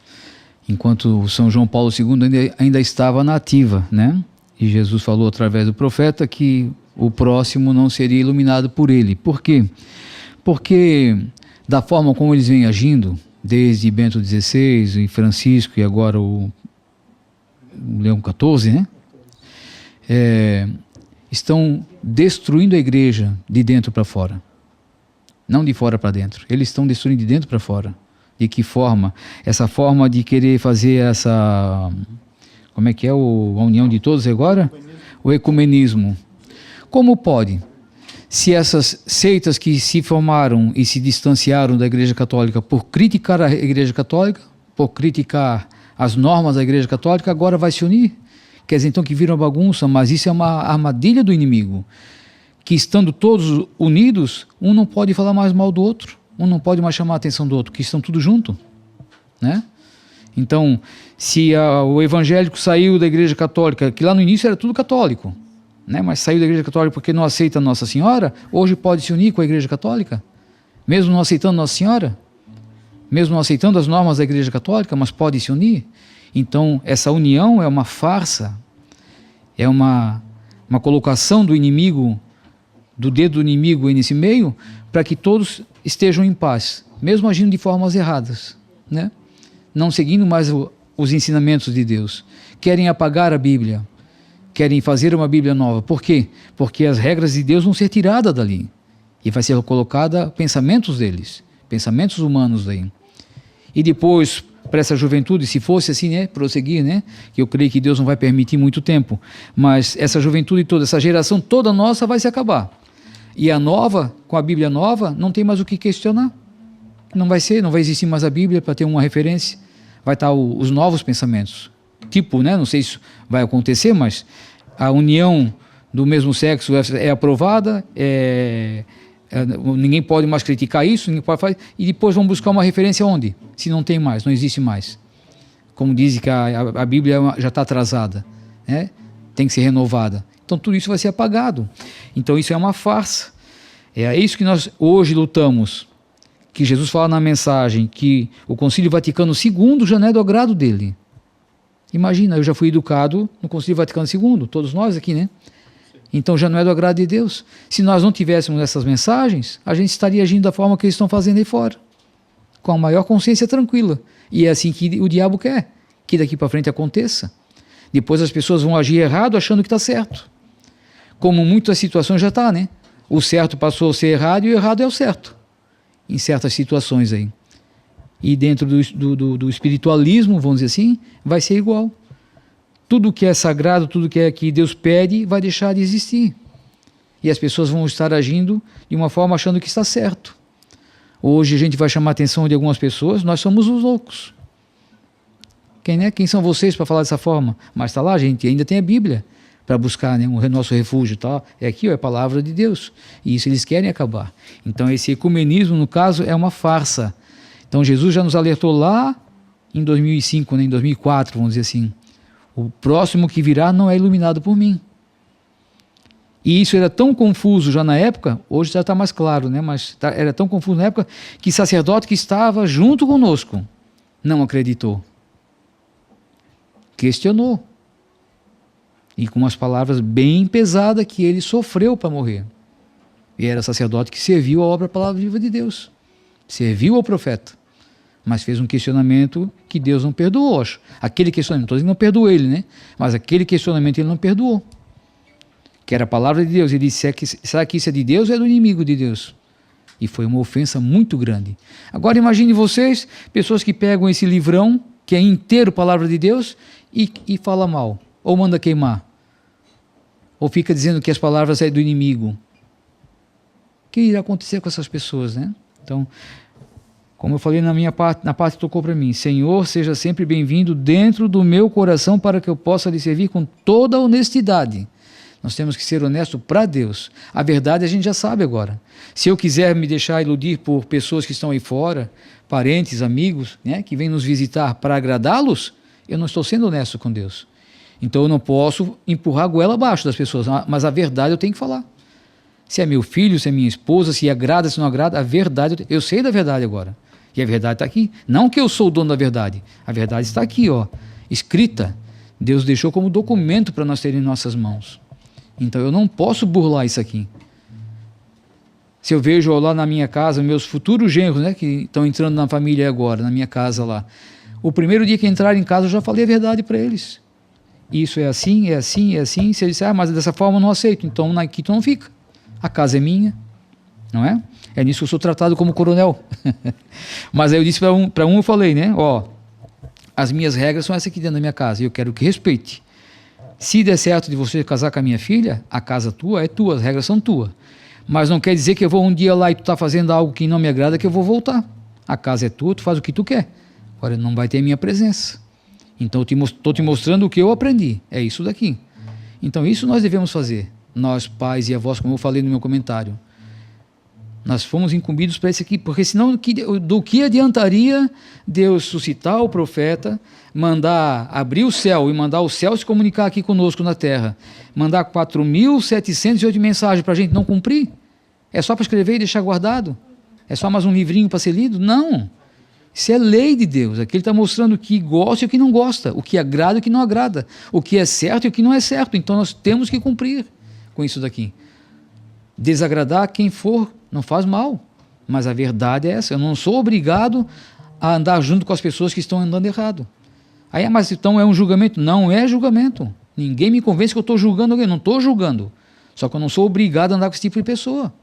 enquanto São João Paulo II ainda estava na ativa, né? E Jesus falou através do profeta que o próximo não seria iluminado por ele. Por quê? Porque da forma como eles vêm agindo, desde Bento XVI e Francisco e agora o Leão XIV, né? Estão destruindo a igreja de dentro para fora, não de fora para dentro. Eles estão destruindo de dentro para fora. De que forma? Essa forma de querer fazer essa, como é que é a união de todos agora? O ecumenismo. Como pode? Se essas seitas que se formaram e se distanciaram da Igreja Católica por criticar a Igreja Católica, por criticar as normas da Igreja Católica, agora vai se unir? Quer dizer, então, que viram bagunça, mas isso é uma armadilha do inimigo, que estando todos unidos, um não pode falar mais mal do outro, um não pode mais chamar a atenção do outro, que estão tudo junto, né? Então, se o evangélico saiu da Igreja Católica, que lá no início era tudo católico, né? Mas saiu da Igreja Católica porque não aceita Nossa Senhora, hoje pode se unir com a Igreja Católica, mesmo não aceitando Nossa Senhora, mesmo não aceitando as normas da Igreja Católica, mas pode se unir. Então, essa união é uma farsa, é uma colocação do inimigo, do dedo do inimigo nesse meio, para que todos estejam em paz, mesmo agindo de formas erradas, né? Não seguindo mais os ensinamentos de Deus. Querem apagar a Bíblia, querem fazer uma Bíblia nova. Por quê? Porque as regras de Deus vão ser tiradas dali, e vai ser colocada pensamentos deles, pensamentos humanos daí. E depois, para essa juventude, se fosse assim, né, prosseguir, né, que eu creio que Deus não vai permitir muito tempo, mas essa juventude toda, essa geração toda nossa vai se acabar. E a nova, com a Bíblia nova, não tem mais o que questionar. Não vai existir mais a Bíblia para ter uma referência. Vai estar os novos pensamentos. Tipo, né, não sei se isso vai acontecer, mas a união do mesmo sexo é aprovada, ninguém pode mais criticar isso, ninguém pode fazer, e depois vão buscar uma referência onde? Se não tem mais, não existe mais. Como dizem que a Bíblia já está atrasada, né? Tem que ser renovada. Então tudo isso vai ser apagado. Então isso é uma farsa. É isso que nós hoje lutamos. Que Jesus fala na mensagem que o Concílio Vaticano II já não é do agrado dele. Imagina, eu já fui educado no Concílio Vaticano II, todos nós aqui, né? Então já não é do agrado de Deus. Se nós não tivéssemos essas mensagens, a gente estaria agindo da forma que eles estão fazendo aí fora. com a maior consciência tranquila. E é assim que o diabo quer, que daqui para frente aconteça. Depois as pessoas vão agir errado achando que está certo. Como muitas situações já está, né? O certo passou a ser errado e o errado é o certo. Em certas situações aí. E dentro do espiritualismo, vamos dizer assim, vai ser igual. Tudo que é sagrado, tudo que é que Deus pede, vai deixar de existir. E as pessoas vão estar agindo de uma forma achando que está certo. Hoje a gente vai chamar a atenção de algumas pessoas, nós somos os loucos. Quem são vocês para falar dessa forma? Mas está lá, gente, ainda tem a Bíblia para buscar, né, o nosso refúgio. Tá? É aqui, é a palavra de Deus. E isso eles querem acabar. Então esse ecumenismo, no caso, é uma farsa. Então Jesus já nos alertou lá em 2005, né, em 2004, vamos dizer assim. O próximo que virá não é iluminado por mim. E isso era tão confuso já na época, hoje já está mais claro, né? Mas era tão confuso na época que sacerdote que estava junto conosco não acreditou. Questionou. E com umas palavras bem pesadas que ele sofreu para morrer. E era sacerdote que serviu a obra, a palavra viva de Deus. Serviu ao profeta. Mas fez um questionamento que Deus não perdoou, acho. Aquele questionamento, não estou dizendo que não perdoou ele, né? Mas aquele questionamento ele não perdoou. Que era a palavra de Deus. Ele disse, será que isso é de Deus ou é do inimigo de Deus? E foi uma ofensa muito grande. Agora imagine vocês, pessoas que pegam esse livrão, que é inteiro palavra de Deus, e fala mal, ou manda queimar, ou fica dizendo que as palavras são do inimigo. O que irá acontecer com essas pessoas, né? Então, como eu falei na parte que tocou para mim, Senhor, seja sempre bem-vindo dentro do meu coração para que eu possa lhe servir com toda a honestidade. Nós temos que ser honestos para Deus. A verdade a gente já sabe agora. Se eu quiser me deixar iludir por pessoas que estão aí fora, parentes, amigos, né, que vêm nos visitar para agradá-los, eu não estou sendo honesto com Deus. Então eu não posso empurrar a goela abaixo das pessoas, mas a verdade eu tenho que falar. Se é meu filho, se é minha esposa, se agrada, se não agrada, a verdade, eu sei da verdade agora. E a verdade está aqui. Não que eu sou o dono da verdade. A verdade está aqui, ó, escrita. Deus deixou como documento para nós terem em nossas mãos. Então eu não posso burlar isso aqui. Se eu vejo lá na minha casa, meus futuros genros, né, que estão entrando na família agora, na minha casa lá. O primeiro dia que entraram em casa, eu já falei a verdade para eles. Isso é assim, é assim, é assim. Se eles disserem, mas dessa forma eu não aceito. Então aqui tu não fica. A casa é minha, não é? É nisso que eu sou tratado como coronel. Mas aí eu disse para um eu falei, né? Ó, as minhas regras são essas aqui dentro da minha casa e eu quero que respeite. Se der certo de você casar com a minha filha, a casa tua é tua, as regras são tuas. Mas não quer dizer que eu vou um dia lá e tu tá fazendo algo que não me agrada que eu vou voltar. A casa é tua, tu faz o que tu quer. Agora não vai ter a minha presença. Então eu estou te mostrando o que eu aprendi. É isso daqui. Então isso nós devemos fazer. Nós, pais e avós, como eu falei no meu comentário. Nós fomos incumbidos para isso aqui, porque senão do que adiantaria Deus suscitar o profeta, mandar abrir o céu e mandar o céu se comunicar aqui conosco na terra, mandar 4.708 mensagens para a gente não cumprir? É só para escrever e deixar guardado? É só mais um livrinho para ser lido? Não. Isso é lei de Deus. Aqui ele está mostrando o que gosta e o que não gosta, o que agrada e o que não agrada, o que é certo e o que não é certo. Então nós temos que cumprir com isso daqui. Desagradar quem for não faz mal, mas a verdade é essa. Eu não sou obrigado a andar junto com as pessoas que estão andando errado. Aí, mas então é um julgamento? Não é julgamento. Ninguém me convence que eu estou julgando alguém. Não estou julgando. Só que eu não sou obrigado a andar com esse tipo de pessoa.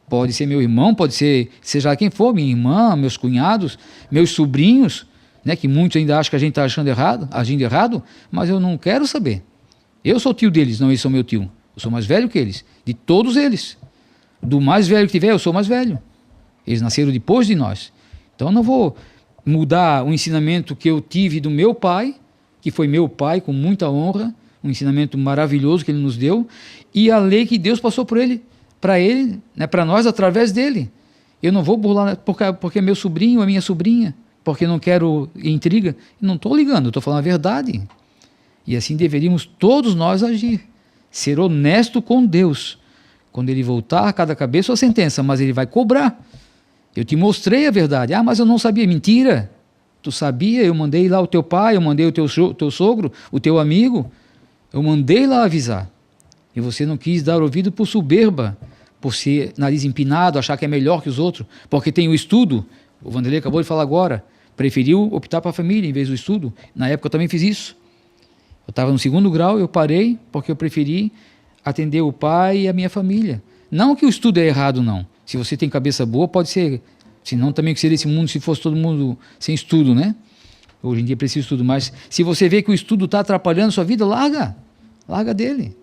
Pode ser meu irmão, pode ser, seja quem for, minha irmã, meus cunhados, meus sobrinhos, né, que muitos ainda acham que a gente está agindo errado, mas eu não quero saber. Eu sou tio deles, não eles são meu tio. Eu sou mais velho que eles, de todos eles. Do mais velho que tiver, eu sou mais velho. Eles nasceram depois de nós. Então eu não vou mudar o ensinamento que eu tive do meu pai, que foi meu pai com muita honra, um ensinamento maravilhoso que ele nos deu, e a lei que Deus passou por ele, para ele, né, para nós através dele. Eu não vou burlar porque é meu sobrinho, é minha sobrinha, porque não quero intriga. Não estou ligando, estou falando a verdade. E assim deveríamos todos nós agir. Ser honesto com Deus. Quando ele voltar, cada cabeça a sentença, mas ele vai cobrar. Eu te mostrei a verdade. Ah, mas eu não sabia. Mentira. Tu sabia, eu mandei lá o teu pai, eu mandei o teu sogro, o teu amigo. Eu mandei lá avisar. E você não quis dar ouvido por soberba, por ser nariz empinado, achar que é melhor que os outros, porque tem o estudo. O Vanderlei acabou de falar agora, preferiu optar para a família em vez do estudo. Na época eu também fiz isso. Eu estava no 2º grau, eu parei porque eu preferi atender o pai e a minha família. Não que o estudo é errado, não. Se você tem cabeça boa, pode ser. Senão também o que seria esse mundo se fosse todo mundo sem estudo, né? Hoje em dia precisa de estudo, mas se você vê que o estudo está atrapalhando a sua vida, larga dele.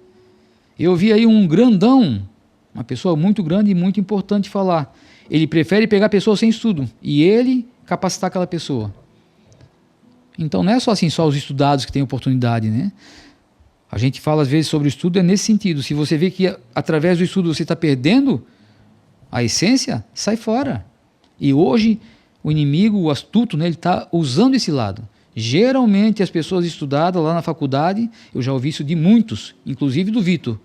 Eu vi aí um grandão, uma pessoa muito grande e muito importante falar. Ele prefere pegar pessoas sem estudo e ele capacitar aquela pessoa. Então não é só assim, só os estudados que têm oportunidade, né? A gente fala às vezes sobre o estudo, é nesse sentido. Se você vê que através do estudo você está perdendo a essência, sai fora. E hoje o inimigo, o astuto, né, ele está usando esse lado. Geralmente as pessoas estudadas lá na faculdade, eu já ouvi isso de muitos, inclusive do Vitor,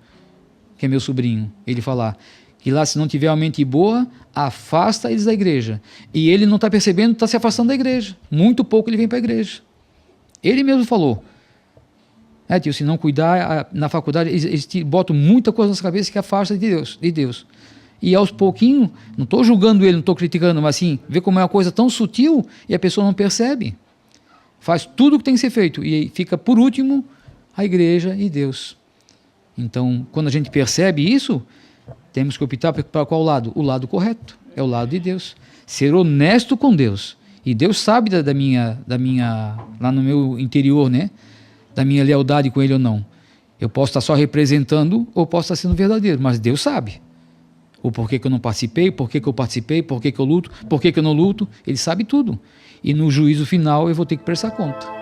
que é meu sobrinho, ele falar que lá se não tiver uma mente boa, afasta eles da igreja. E ele não está percebendo, está se afastando da igreja. Muito pouco ele vem para a igreja. Ele mesmo falou. Tio, se não cuidar, na faculdade eles botam muita coisa na cabeça que afasta de Deus. E aos pouquinhos, não estou julgando ele, não estou criticando, mas assim, vê como é uma coisa tão sutil e a pessoa não percebe. Faz tudo o que tem que ser feito e fica por último a igreja e Deus. Então, quando a gente percebe isso, temos que optar para qual lado? O lado correto, é o lado de Deus. Ser honesto com Deus. E Deus sabe da minha, lá no meu interior, né? Da minha lealdade com Ele ou não. Eu posso estar só representando ou posso estar sendo verdadeiro, mas Deus sabe. O porquê que eu não participei, porquê que eu participei, porquê que eu luto, porquê que eu não luto, Ele sabe tudo. E no juízo final eu vou ter que prestar conta.